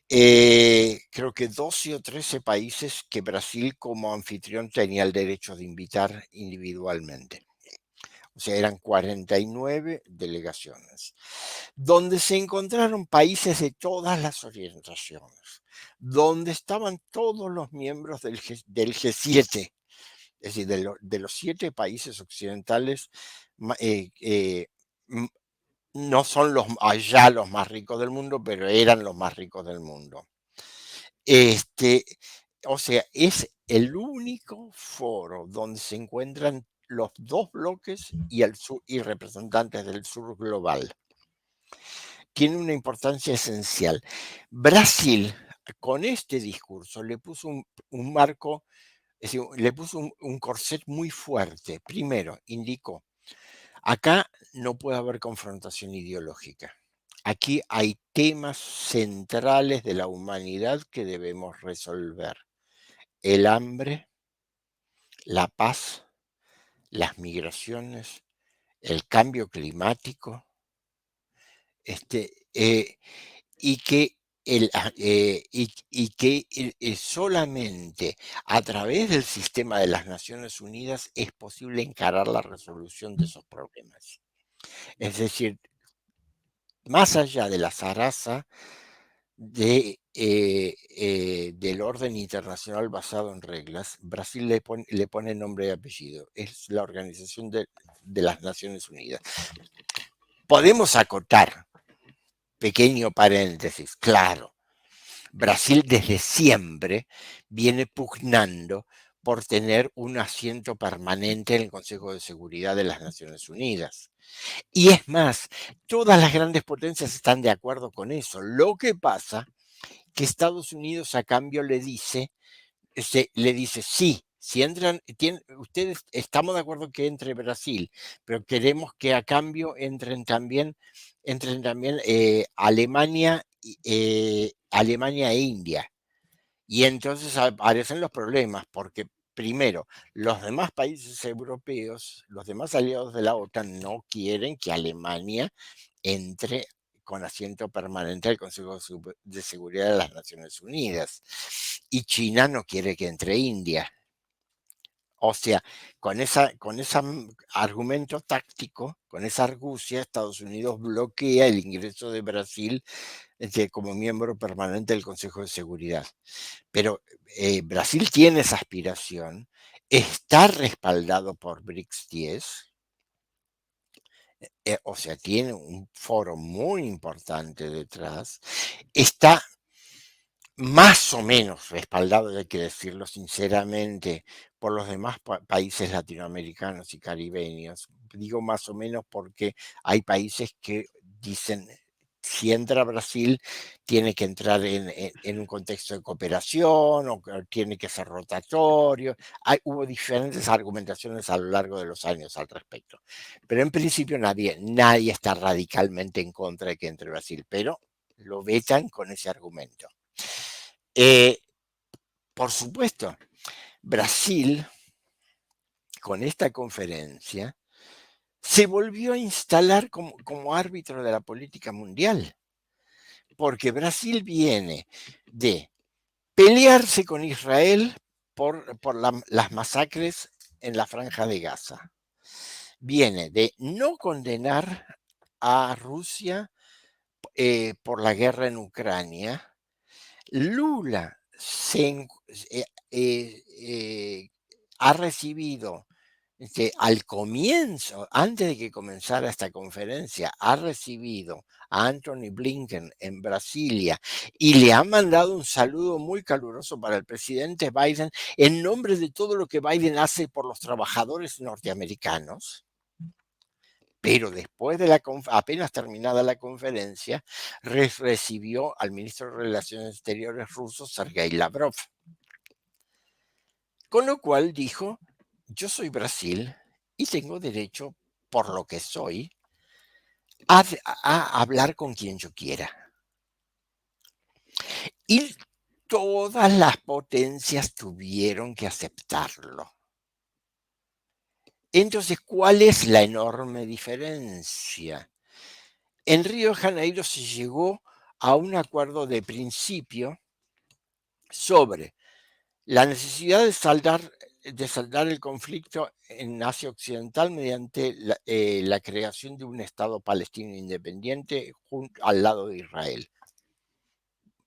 creo que 12 o 13 países que Brasil como anfitrión tenía el derecho de invitar individualmente. O sea, eran 49 delegaciones, donde se encontraron países de todas las orientaciones, donde estaban todos los miembros del G7, es decir, de los 7 países occidentales, no son allá los más ricos del mundo, pero eran los más ricos del mundo. O sea, es el único foro donde se encuentran los dos bloques y representantes del sur global. Tiene una importancia esencial. Brasil, con este discurso, le puso un marco, es decir, le puso un corset muy fuerte. Primero, indicó, acá no puede haber confrontación ideológica. Aquí hay temas centrales de la humanidad que debemos resolver. El hambre, la paz, las migraciones, el cambio climático, y que, solamente a través del sistema de las Naciones Unidas es posible encarar la resolución de esos problemas. Es decir, más allá de la zaraza del orden internacional basado en reglas, Brasil le pone nombre y apellido. Es la Organización de las Naciones Unidas. Podemos acotar, pequeño paréntesis, claro, Brasil desde siempre viene pugnando por tener un asiento permanente en el Consejo de Seguridad de las Naciones Unidas. Y es más, todas las grandes potencias están de acuerdo con eso. Lo que pasa que Estados Unidos a cambio le dice, sí, si entran, ustedes estamos de acuerdo que entre Brasil, pero queremos que a cambio entren también Alemania, Alemania e India. Y entonces aparecen los problemas, porque primero, los demás países europeos, los demás aliados de la OTAN no quieren que Alemania entre con asiento permanente al Consejo de Seguridad de las Naciones Unidas. Y China no quiere que entre India. O sea, con ese argumento táctico, con esa argucia, Estados Unidos bloquea el ingreso de Brasil como miembro permanente del Consejo de Seguridad. Pero Brasil tiene esa aspiración, está respaldado por BRICS 10, o sea, tiene un foro muy importante detrás, está más o menos respaldado, hay que decirlo sinceramente, por los demás países latinoamericanos y caribeños. Digo más o menos porque hay países que dicen, si entra Brasil, tiene que entrar en un contexto de cooperación o tiene que ser rotatorio. Hubo diferentes argumentaciones a lo largo de los años al respecto. Pero en principio nadie está radicalmente en contra de que entre Brasil, pero lo vetan con ese argumento. Por supuesto, Brasil, con esta conferencia, se volvió a instalar como árbitro de la política mundial, porque Brasil viene de pelearse con Israel por las masacres en la Franja de Gaza, viene de no condenar a Rusia por la guerra en Ucrania. Lula ha recibido al comienzo, antes de que comenzara esta conferencia, ha recibido a Anthony Blinken en Brasilia y le ha mandado un saludo muy caluroso para el presidente Biden en nombre de todo lo que Biden hace por los trabajadores norteamericanos. Pero después de apenas terminada la conferencia, recibió al ministro de Relaciones Exteriores ruso, Sergei Lavrov. Con lo cual dijo, yo soy Brasil y tengo derecho, por lo que soy, a hablar con quien yo quiera. Y todas las potencias tuvieron que aceptarlo. Entonces, ¿cuál es la enorme diferencia? En Río de Janeiro se llegó a un acuerdo de principio sobre la necesidad de saldar el conflicto en Asia Occidental mediante la creación de un Estado palestino independiente al lado de Israel.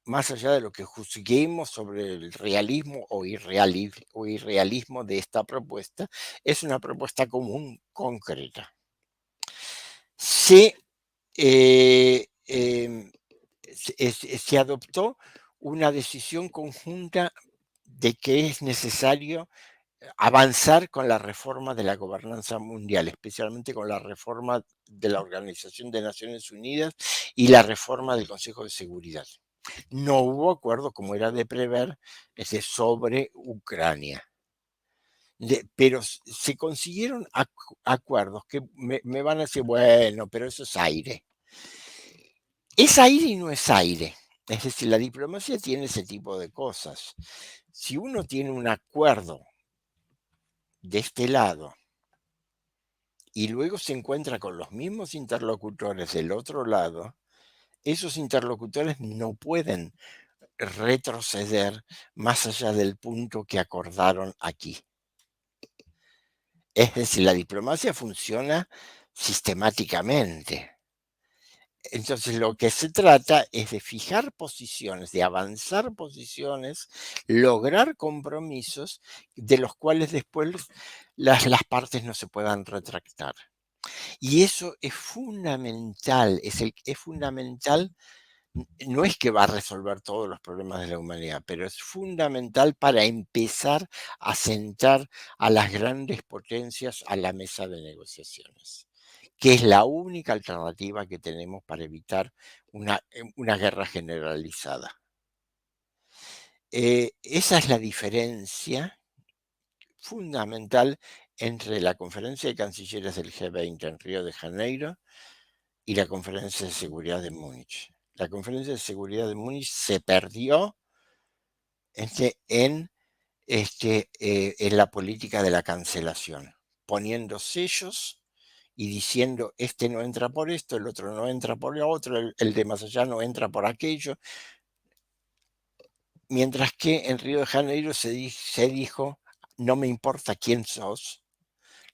Más allá de lo que juzguemos sobre el realismo o irrealismo de esta propuesta, es una propuesta común concreta. Se adoptó una decisión conjunta de que es necesario avanzar con la reforma de la gobernanza mundial, especialmente con la reforma de la Organización de Naciones Unidas y la reforma del Consejo de Seguridad. No hubo acuerdo, como era de prever, sobre Ucrania. Pero se consiguieron acuerdos que me van a decir, bueno, pero eso es aire. Es aire y no es aire. Es decir, la diplomacia tiene ese tipo de cosas. Si uno tiene un acuerdo de este lado y luego se encuentra con los mismos interlocutores del otro lado, esos interlocutores no pueden retroceder más allá del punto que acordaron aquí. Es decir, la diplomacia funciona sistemáticamente. Entonces, lo que se trata es de fijar posiciones, de avanzar posiciones, lograr compromisos de los cuales después las partes no se puedan retractar. Y eso es fundamental, es fundamental, no es que va a resolver todos los problemas de la humanidad, pero es fundamental para empezar a sentar a las grandes potencias a la mesa de negociaciones, que es la única alternativa que tenemos para evitar una guerra generalizada. Esa es la diferencia fundamental entre la conferencia de cancilleres del G20 en Río de Janeiro y la conferencia de seguridad de Múnich. La conferencia de seguridad de Múnich se perdió en la política de la cancelación, poniendo sellos y diciendo, este no entra por esto, el otro no entra por lo otro, el de más allá no entra por aquello. Mientras que en Río de Janeiro se dijo, no me importa quién sos,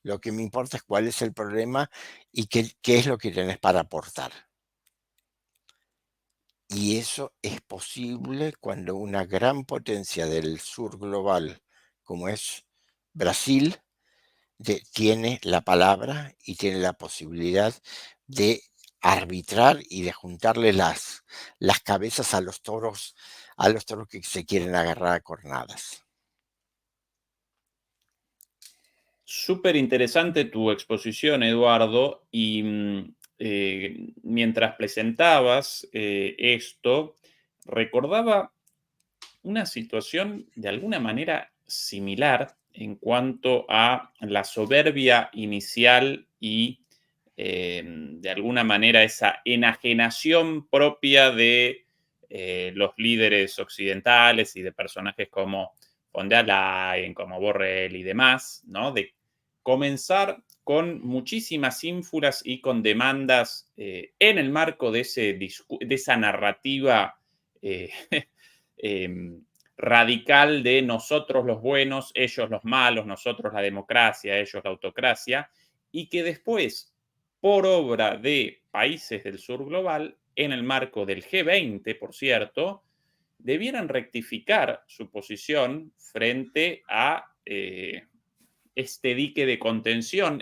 lo que me importa es cuál es el problema y qué es lo que tenés para aportar. Y eso es posible cuando una gran potencia del sur global, como es Brasil, tiene la palabra y tiene la posibilidad de arbitrar y de juntarle las cabezas a los toros que se quieren agarrar a cornadas. Súper interesante tu exposición, Eduardo, y mientras presentabas esto, recordaba una situación de alguna manera similar en cuanto a la soberbia inicial y de alguna manera esa enajenación propia de los líderes occidentales y de personajes como von der Leyen, como Borrell y demás, ¿no? De comenzar con muchísimas ínfulas y con demandas en el marco de esa narrativa radical de nosotros los buenos, ellos los malos, nosotros la democracia, ellos la autocracia, y que después, por obra de países del sur global, en el marco del G20, por cierto, debieran rectificar su posición frente a este dique de contención,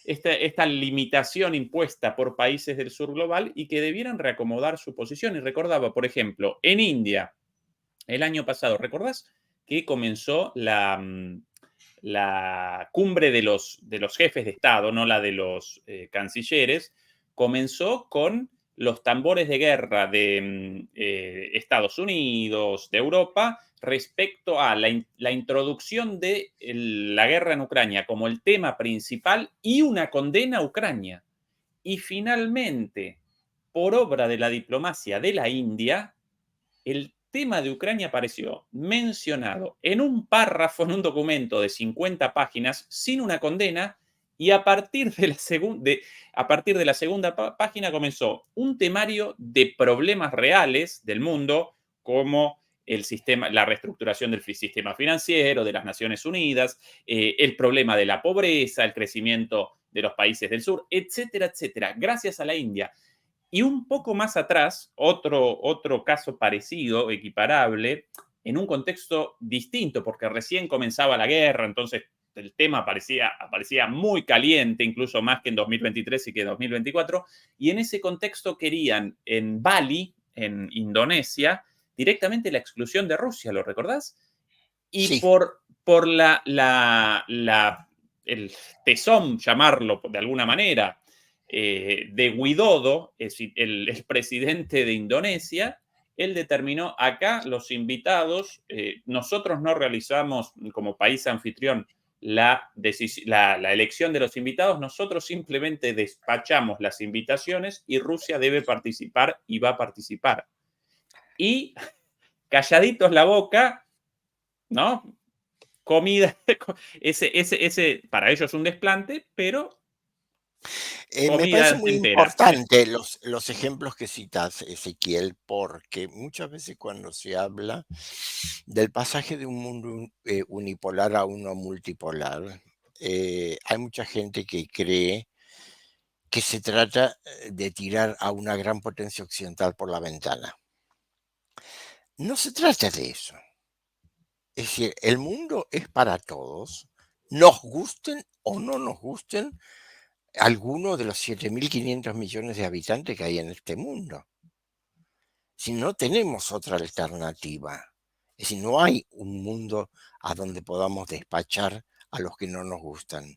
esta limitación impuesta por países del sur global y que debieran reacomodar su posición. Y recordaba, por ejemplo, en India, el año pasado, ¿recordás que comenzó la cumbre de los jefes de Estado, no la de los cancilleres? Comenzó con los tambores de guerra de Estados Unidos, de Europa, respecto a la introducción de la guerra en Ucrania como el tema principal y una condena a Ucrania. Y finalmente, por obra de la diplomacia de la India, el tema de Ucrania apareció mencionado en un párrafo, en un documento de 50 páginas, sin una condena, y a partir de la segunda página comenzó un temario de problemas reales del mundo, como la reestructuración del sistema financiero de las Naciones Unidas, el problema de la pobreza, el crecimiento de los países del sur, etcétera, etcétera, gracias a la India. Y un poco más atrás, otro caso parecido, equiparable, en un contexto distinto, porque recién comenzaba la guerra, entonces el tema aparecía muy caliente, incluso más que en 2023 y que en 2024, y en ese contexto querían en Bali, en Indonesia, directamente la exclusión de Rusia, ¿lo recordás? Y Sí. por el tesón, llamarlo de alguna manera, de Widodo, es decir, el presidente de Indonesia, él determinó acá los invitados, nosotros no realizamos como país anfitrión la elección de los invitados, nosotros simplemente despachamos las invitaciones y Rusia debe participar y va a participar. Y calladitos la boca, ¿no? comida, para ellos es un desplante, pero Me parece comida muy entera. importante los ejemplos que citas, Ezequiel, porque muchas veces cuando se habla del pasaje de un mundo unipolar a uno multipolar, hay mucha gente que cree que se trata de tirar a una gran potencia occidental por la ventana. No se trata de eso. Es decir, el mundo es para todos, nos gusten o no nos gusten algunos de los 7.500 millones de habitantes que hay en este mundo. Si no tenemos otra alternativa, es decir, no hay un mundo a donde podamos despachar a los que no nos gustan.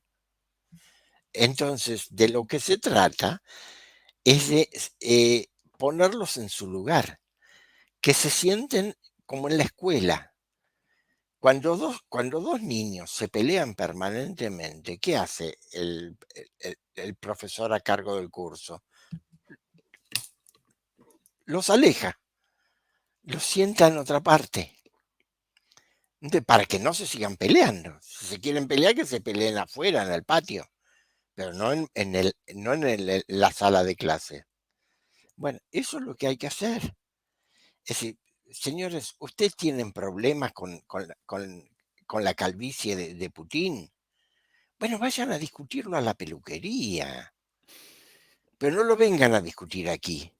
Entonces, de lo que se trata es de ponerlos en su lugar, que se sienten como en la escuela. Cuando dos niños se pelean permanentemente, ¿qué hace el profesor a cargo del curso? Los aleja, los sienta en otra parte, para que no se sigan peleando. Si se quieren pelear, que se peleen afuera, en el patio, pero no en la sala de clase. Bueno, eso es lo que hay que hacer. Es decir, señores, ¿ustedes tienen problemas con la calvicie de Putin? Bueno, vayan a discutirlo a la peluquería, pero no lo vengan a discutir aquí.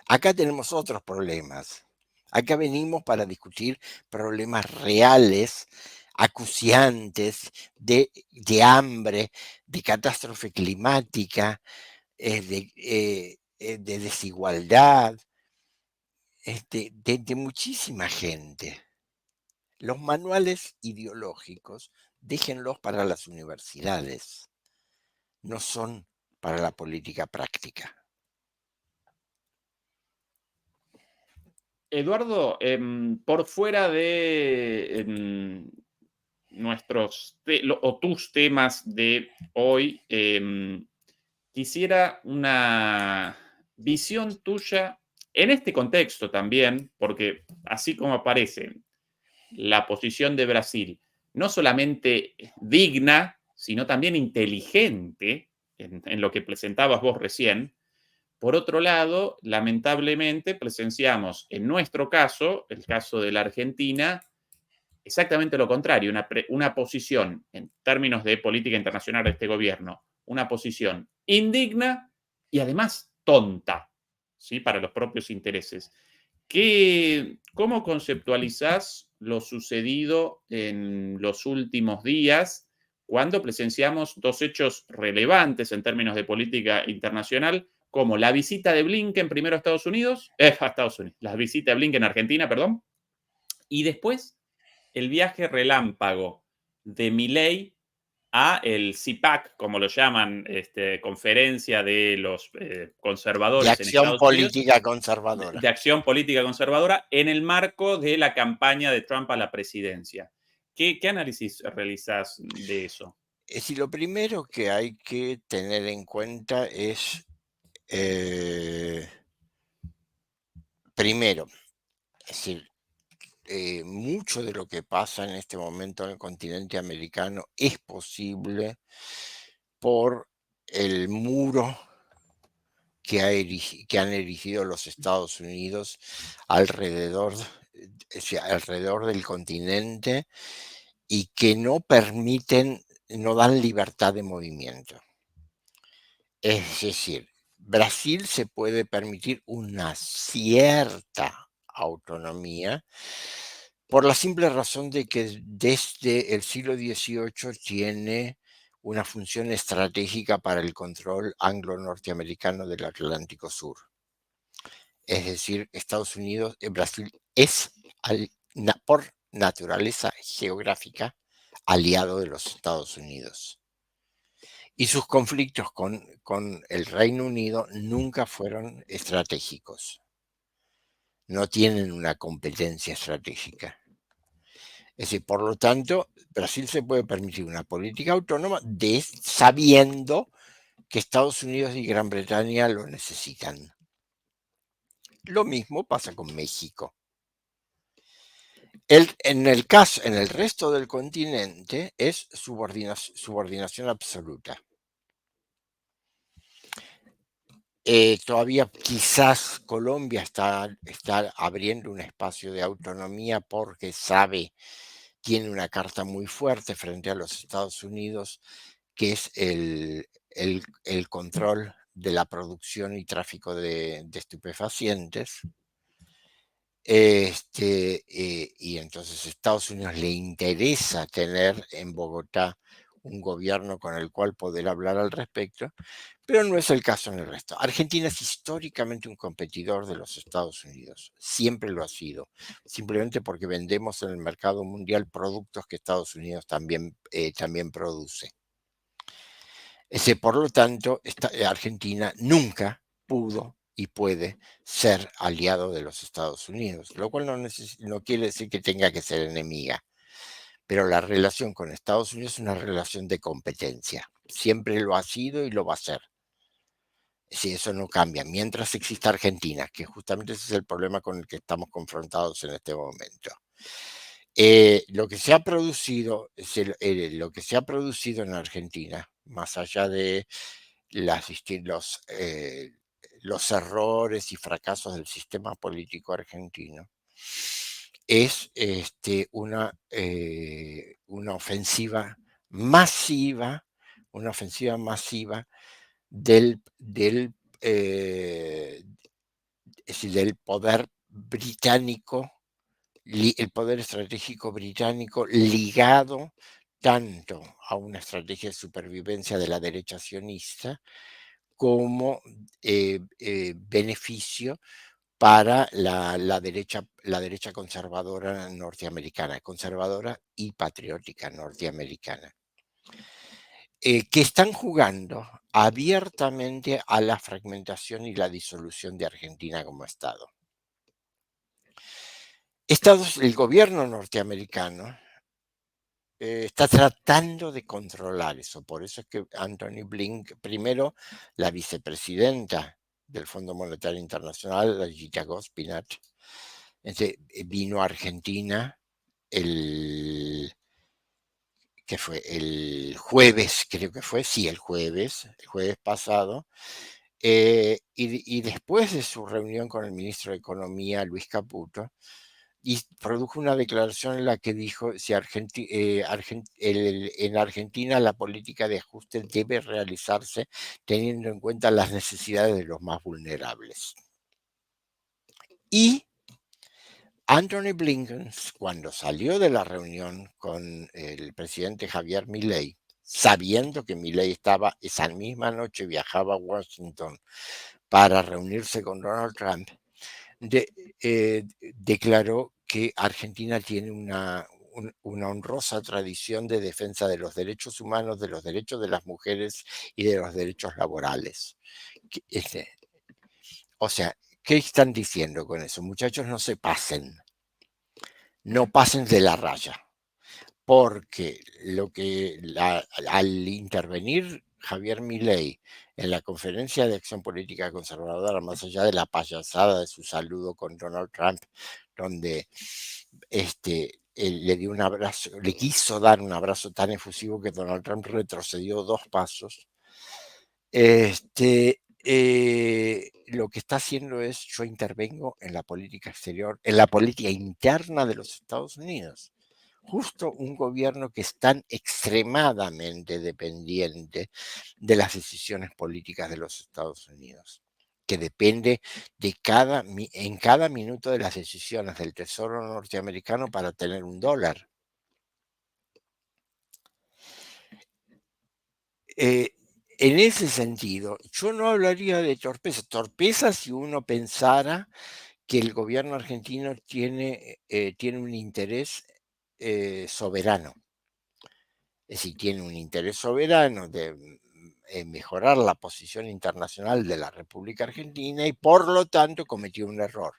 Acá tenemos otros problemas. Acá venimos para discutir problemas reales, acuciantes, de hambre, de catástrofe climática, de desigualdad, de muchísima gente. Los manuales ideológicos, déjenlos para las universidades, no son para la política práctica. Eduardo, por fuera de tus temas de hoy, quisiera una visión tuya en este contexto también, porque así como aparece la posición de Brasil, no solamente digna, sino también inteligente, en lo que presentabas vos recién. Por otro lado, lamentablemente presenciamos en nuestro caso, el caso de la Argentina, exactamente lo contrario, una posición en términos de política internacional de este gobierno, una posición indigna y además tonta, ¿sí? Para los propios intereses. ¿Cómo conceptualizás lo sucedido en los últimos días cuando presenciamos dos hechos relevantes en términos de política internacional, como la visita de Blinken primero a Estados Unidos, la visita de Blinken a Argentina, perdón, y después el viaje relámpago de Milei a el CIPAC, como lo llaman, conferencia de los De conservadores en acción Estados Unidos, política conservadora. de acción política conservadora en el marco de la campaña de Trump a la presidencia? ¿Qué análisis realizás de eso? Es decir, lo primero que hay que tener en cuenta es, primero, es decir, mucho de lo que pasa en este momento en el continente americano es posible por el muro que han erigido los Estados Unidos alrededor, alrededor del continente, y que no permiten, no dan libertad de movimiento. Es decir, Brasil se puede permitir una cierta autonomía por la simple razón de que desde el siglo XVIII tiene una función estratégica para el control anglo-norteamericano del Atlántico Sur. Es decir, Brasil es por naturaleza geográfica aliado de los Estados Unidos. Y sus conflictos con el Reino Unido nunca fueron estratégicos. No tienen una competencia estratégica. Es decir, por lo tanto, Brasil se puede permitir una política autónoma sabiendo que Estados Unidos y Gran Bretaña lo necesitan. Lo mismo pasa con México. En el resto del continente es subordinación absoluta. Todavía quizás Colombia está abriendo un espacio de autonomía porque tiene una carta muy fuerte frente a los Estados Unidos, que es el control de la producción y tráfico de estupefacientes. Y entonces a Estados Unidos le interesa tener en Bogotá un gobierno con el cual poder hablar al respecto, pero no es el caso en el resto. Argentina es históricamente un competidor de los Estados Unidos, siempre lo ha sido, simplemente porque vendemos en el mercado mundial productos que Estados Unidos también produce. Por lo tanto, Argentina nunca pudo y puede ser aliado de los Estados Unidos, lo cual no quiere decir que tenga que ser enemiga, pero la relación con Estados Unidos es una relación de competencia. Siempre lo ha sido y lo va a ser. Si eso no cambia, mientras exista Argentina, que justamente ese es el problema con el que estamos confrontados en este momento. Lo que se ha producido, lo que se ha producido en Argentina, más allá de los errores y fracasos del sistema político argentino, es una ofensiva masiva, del del poder británico, el poder estratégico británico ligado tanto a una estrategia de supervivencia de la derecha sionista como beneficio para la derecha conservadora norteamericana, conservadora y patriótica norteamericana, que están jugando abiertamente a la fragmentación y la disolución de Argentina como Estado. El gobierno norteamericano está tratando de controlar eso. Por eso es que Anthony Blinken, primero la vicepresidenta del Fondo Monetario Internacional, la Gita Gospinat, vino a Argentina el jueves, creo que fue, sí, el jueves pasado, y después de su reunión con el ministro de Economía, Luis Caputo, y produjo una declaración en la que dijo si en Argentina la política de ajuste debe realizarse teniendo en cuenta las necesidades de los más vulnerables. Y Anthony Blinken, cuando salió de la reunión con el presidente Javier Milei, sabiendo que Milei esa misma noche viajaba a Washington para reunirse con Donald Trump, declaró que Argentina tiene una honrosa tradición de defensa de los derechos humanos, de los derechos de las mujeres y de los derechos laborales. O sea, ¿qué están diciendo con eso? Muchachos, no se pasen. No pasen de la raya. Porque al intervenir Javier Milei en la conferencia de acción política conservadora, más allá de la payasada de su saludo con Donald Trump, donde él le dio un abrazo, le quiso dar un abrazo tan efusivo que Donald Trump retrocedió 2 pasos. Lo que está haciendo es: yo intervengo en la política exterior, en la política interna de los Estados Unidos. Justo un gobierno que es tan extremadamente dependiente de las decisiones políticas de los Estados Unidos, que depende en cada minuto de las decisiones del Tesoro norteamericano para tener un dólar. En ese sentido, yo no hablaría de torpeza. Torpeza si uno pensara que el gobierno argentino tiene un interés soberano. Es decir, tiene un interés soberano de mejorar la posición internacional de la República Argentina y por lo tanto cometió un error.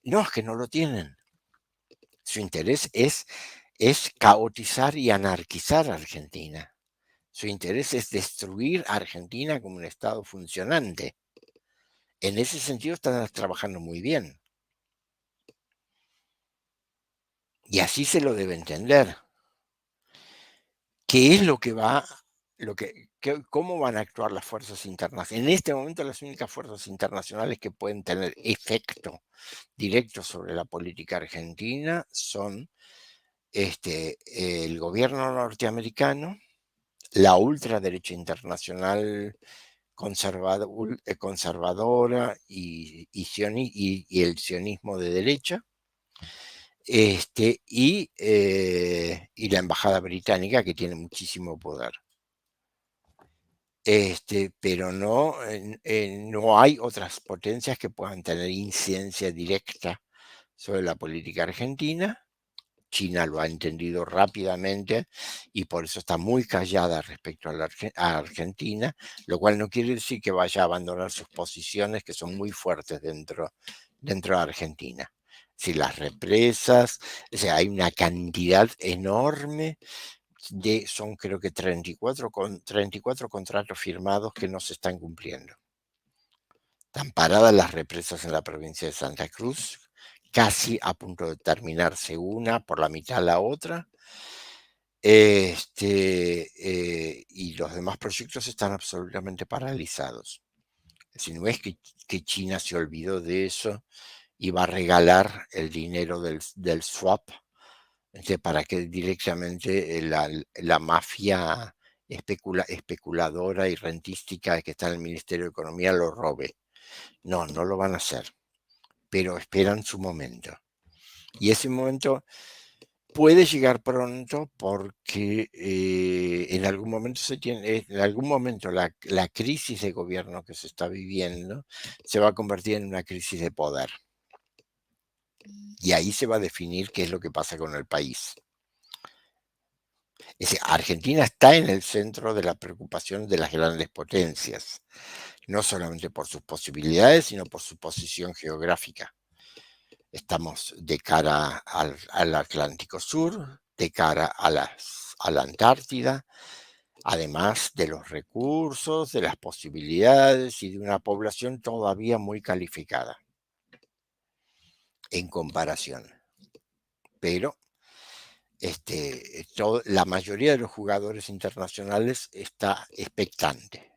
No, es que no lo tienen. Su interés es caotizar y anarquizar a Argentina. Su interés es destruir a Argentina como un Estado funcionante. En ese sentido están trabajando muy bien. Y así se lo debe entender. ¿Qué es lo que va, cómo van a actuar las fuerzas internacionales? En este momento las únicas fuerzas internacionales que pueden tener efecto directo sobre la política argentina son el gobierno norteamericano, la ultraderecha internacional conservadora y el sionismo de derecha, y la embajada británica, que tiene muchísimo poder. Pero no hay otras potencias que puedan tener incidencia directa sobre la política argentina. China lo ha entendido rápidamente y por eso está muy callada respecto a Argentina, lo cual no quiere decir que vaya a abandonar sus posiciones, que son muy fuertes dentro de Argentina. Si las represas, o sea, hay una cantidad enorme son creo que 34 contratos firmados que no se están cumpliendo. Están paradas las represas en la provincia de Santa Cruz, casi a punto de terminarse una, por la mitad la otra. Y los demás proyectos están absolutamente paralizados. Es decir, no es que China se olvidó de eso y va a regalar el dinero del swap para que directamente la mafia especuladora y rentística que está en el Ministerio de Economía lo robe. No lo van a hacer, pero esperan su momento. Y ese momento puede llegar pronto porque en algún momento la crisis de gobierno que se está viviendo se va a convertir en una crisis de poder. Y ahí se va a definir qué es lo que pasa con el país. Es decir, Argentina está en el centro de la preocupación de las grandes potencias, no solamente por sus posibilidades, sino por su posición geográfica. Estamos de cara al Atlántico Sur, de cara a la Antártida, además de los recursos, de las posibilidades y de una población todavía muy calificada en comparación. Pero la mayoría de los jugadores internacionales está expectante.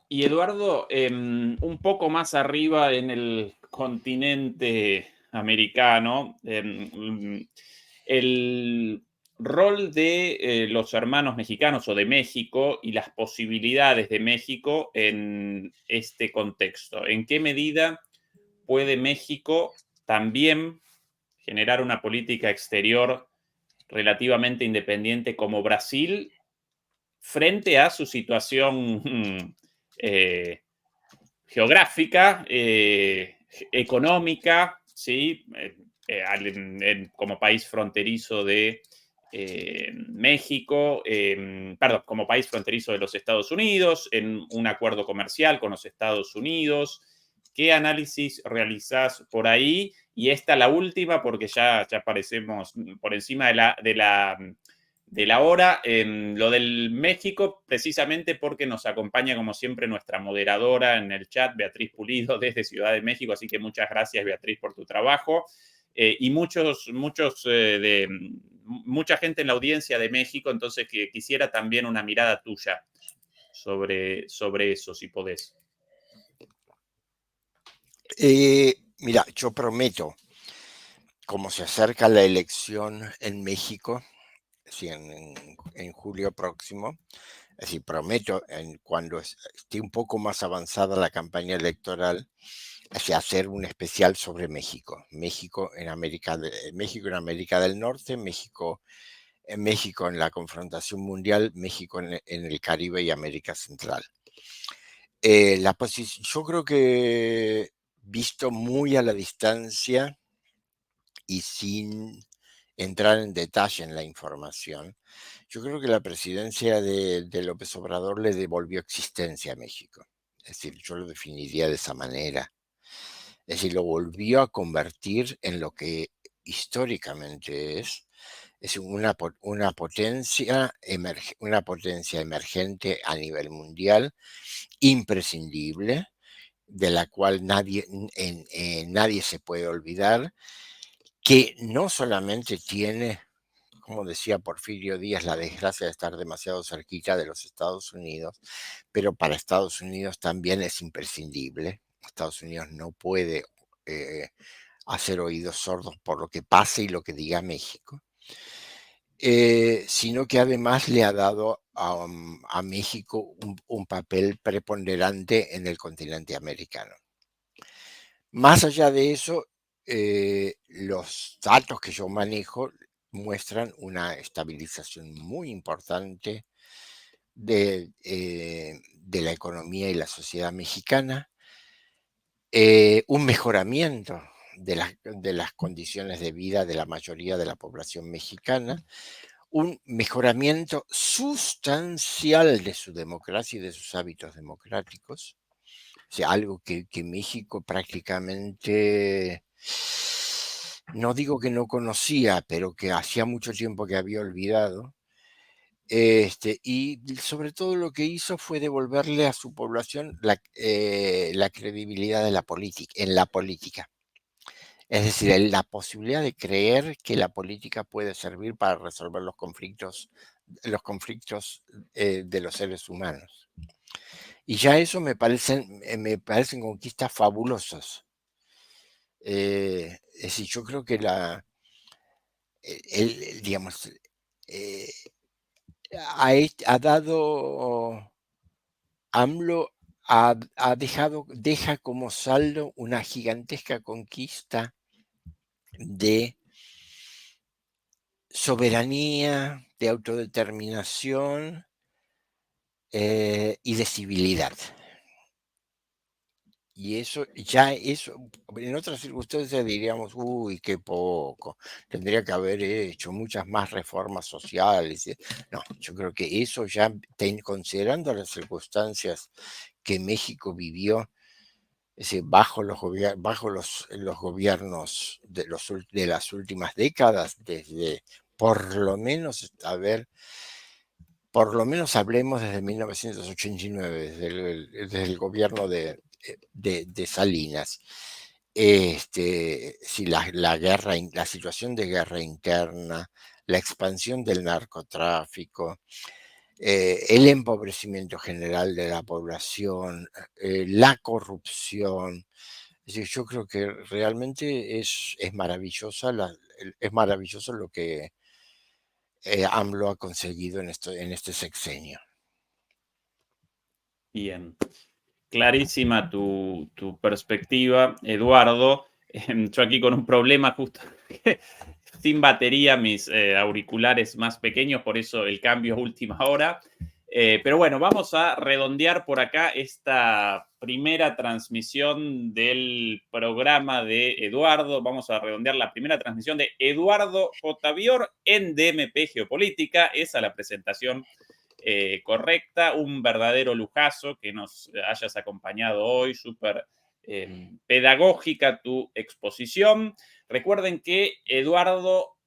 Y Eduardo, un poco más arriba en el continente americano, el rol de los hermanos mexicanos o de México y las posibilidades de México en este contexto. ¿En qué medida puede México también generar una política exterior relativamente independiente como Brasil frente a su situación geográfica, económica, ¿sí? Como país fronterizo de México, perdón, como país fronterizo de los Estados Unidos, en un acuerdo comercial con los Estados Unidos? ¿Qué análisis realizás por ahí? Y esta la última, porque ya aparecemos por encima de la hora, lo del México, precisamente porque nos acompaña, como siempre, nuestra moderadora en el chat, Beatriz Pulido, desde Ciudad de México. Así que muchas gracias, Beatriz, por tu trabajo. Y mucha gente en la audiencia de México, entonces que quisiera también una mirada tuya sobre eso, si podés. Mira, yo prometo, como se acerca la elección en México, en julio próximo, es decir, prometo cuando esté un poco más avanzada la campaña electoral, hacer un especial sobre México. México en América del Norte, México en la confrontación mundial, México en el Caribe y América Central. Yo creo que, visto muy a la distancia y sin entrar en detalle en la información, yo creo que la presidencia de López Obrador le devolvió existencia a México. Es decir, yo lo definiría de esa manera. Es decir, lo volvió a convertir en lo que históricamente es una potencia emergente a nivel mundial, imprescindible, de la cual nadie se puede olvidar, que no solamente tiene, como decía Porfirio Díaz, la desgracia de estar demasiado cerquita de los Estados Unidos, pero para Estados Unidos también es imprescindible. Estados Unidos no puede hacer oídos sordos por lo que pase y lo que diga México, sino que además le ha dado a México un papel preponderante en el continente americano. Más allá de eso, los datos que yo manejo muestran una estabilización muy importante de la economía y la sociedad mexicana, un mejoramiento de las condiciones de vida de la mayoría de la población mexicana, un mejoramiento sustancial de su democracia y de sus hábitos democráticos. O sea, algo que México prácticamente, no digo que no conocía, pero que hacía mucho tiempo que había olvidado. Y sobre todo lo que hizo fue devolverle a su población la credibilidad de en la política. Es decir, la posibilidad de creer que la política puede servir para resolver los conflictos de los seres humanos. Y ya eso me parecen conquistas fabulosas. Es decir, yo creo que digamos, ha dado, AMLO deja como saldo una gigantesca conquista de soberanía, de autodeterminación y de civilidad. Y eso, en otras circunstancias diríamos, uy, qué poco, tendría que haber hecho muchas más reformas sociales. No, yo creo que eso ya, considerando las circunstancias que México vivió, bajo los gobiernos de las últimas décadas, desde por lo menos hablemos desde 1989, desde el gobierno de Salinas. Si la situación de guerra interna, la expansión del narcotráfico, el empobrecimiento general de la población, la corrupción. Es decir, yo creo que realmente es maravilloso lo que AMLO ha conseguido en este sexenio. Bien, clarísima tu perspectiva, Eduardo. Yo aquí con un problema justo, sin batería, mis auriculares más pequeños, por eso el cambio a última hora. Pero bueno, vamos a redondear por acá esta primera transmisión del programa de Eduardo. Vamos a redondear la primera transmisión de Eduardo J. Bior en DMP Geopolítica. Esa es la presentación correcta. Un verdadero lujazo que nos hayas acompañado hoy. Súper pedagógica tu exposición. Recuerden que Eduardo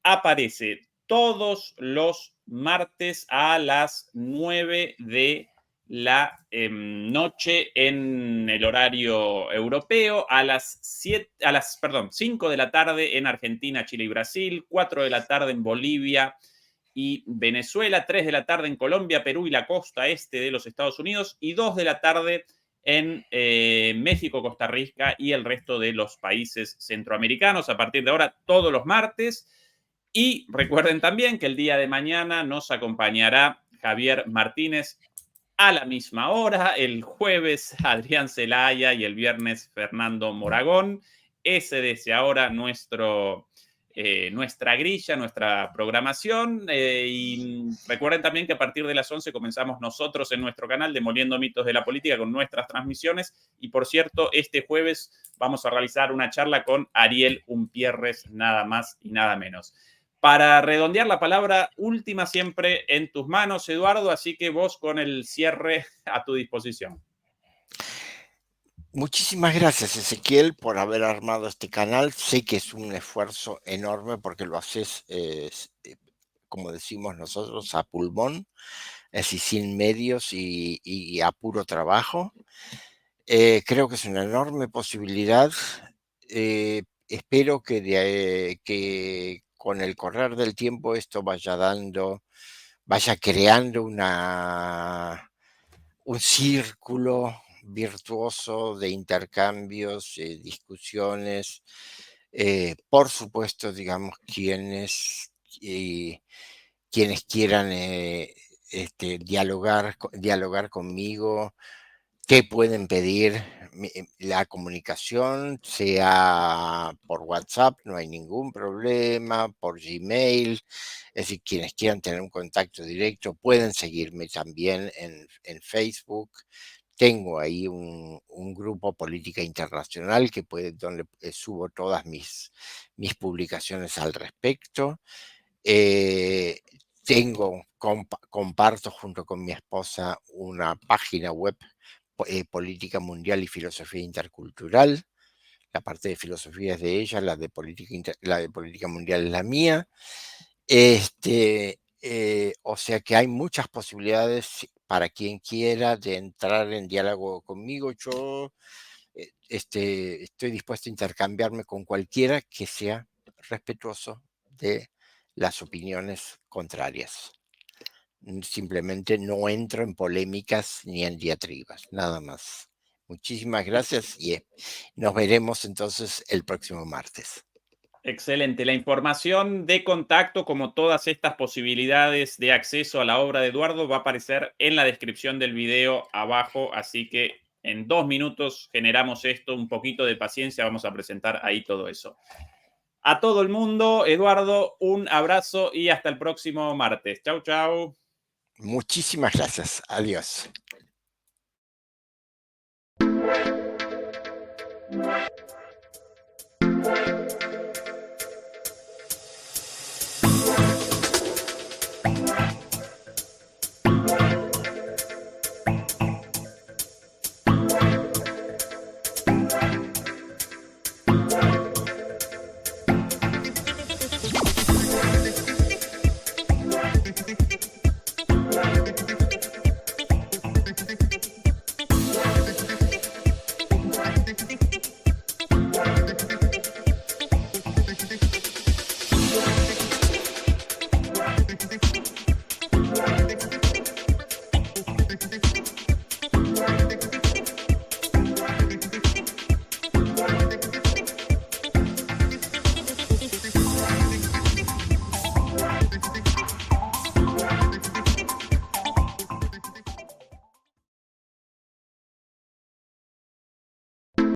aparece todos los martes a las 9 de la noche en el horario europeo, a las 5 de la tarde en Argentina, Chile y Brasil, 4 de la tarde en Bolivia y Venezuela, 3 de la tarde en Colombia, Perú y la costa este de los Estados Unidos, y 2 de la tarde en México, Costa Rica y el resto de los países centroamericanos. A partir de ahora, todos los martes. Y recuerden también que el día de mañana nos acompañará Javier Martínez a la misma hora, el jueves Adrián Celaya y el viernes Fernando Moragón. Ese desde ahora nuestra grilla, nuestra programación. Y recuerden también que a partir de las 11 comenzamos nosotros en nuestro canal Demoliendo Mitos de la Política con nuestras transmisiones. Y por cierto, este jueves vamos a realizar una charla con Ariel Umpierres, nada más y nada menos. Para redondear, la palabra última siempre en tus manos, Eduardo, así que vos con el cierre a tu disposición. Muchísimas gracias, Ezequiel, por haber armado este canal. Sé que es un esfuerzo enorme porque lo haces, como decimos nosotros, a pulmón, es decir, sin medios y a puro trabajo. Creo que es una enorme posibilidad. espero que con el correr del tiempo esto vaya creando un círculo virtuoso de intercambios, discusiones. Por supuesto, digamos, quienes quieran dialogar conmigo, ¿qué pueden pedir? La comunicación, sea por WhatsApp, no hay ningún problema, por Gmail, es decir, quienes quieran tener un contacto directo pueden seguirme también en Facebook. Tengo ahí un grupo Política Internacional donde subo todas mis publicaciones al respecto. Comparto junto con mi esposa una página web, Política Mundial y Filosofía Intercultural. La parte de filosofía es de ella, la de política mundial es la mía. O sea que hay muchas posibilidades para quien quiera de entrar en diálogo conmigo. Yo estoy dispuesto a intercambiarme con cualquiera que sea respetuoso de las opiniones contrarias. Simplemente no entro en polémicas ni en diatribas, nada más. Muchísimas gracias y nos veremos entonces el próximo martes. Excelente. La información de contacto, como todas estas posibilidades de acceso a la obra de Eduardo, va a aparecer en la descripción del video abajo, así que en 2 minutos generamos esto, un poquito de paciencia, vamos a presentar ahí todo eso. A todo el mundo, Eduardo, un abrazo y hasta el próximo martes. Chau, chau. Muchísimas gracias. Adiós.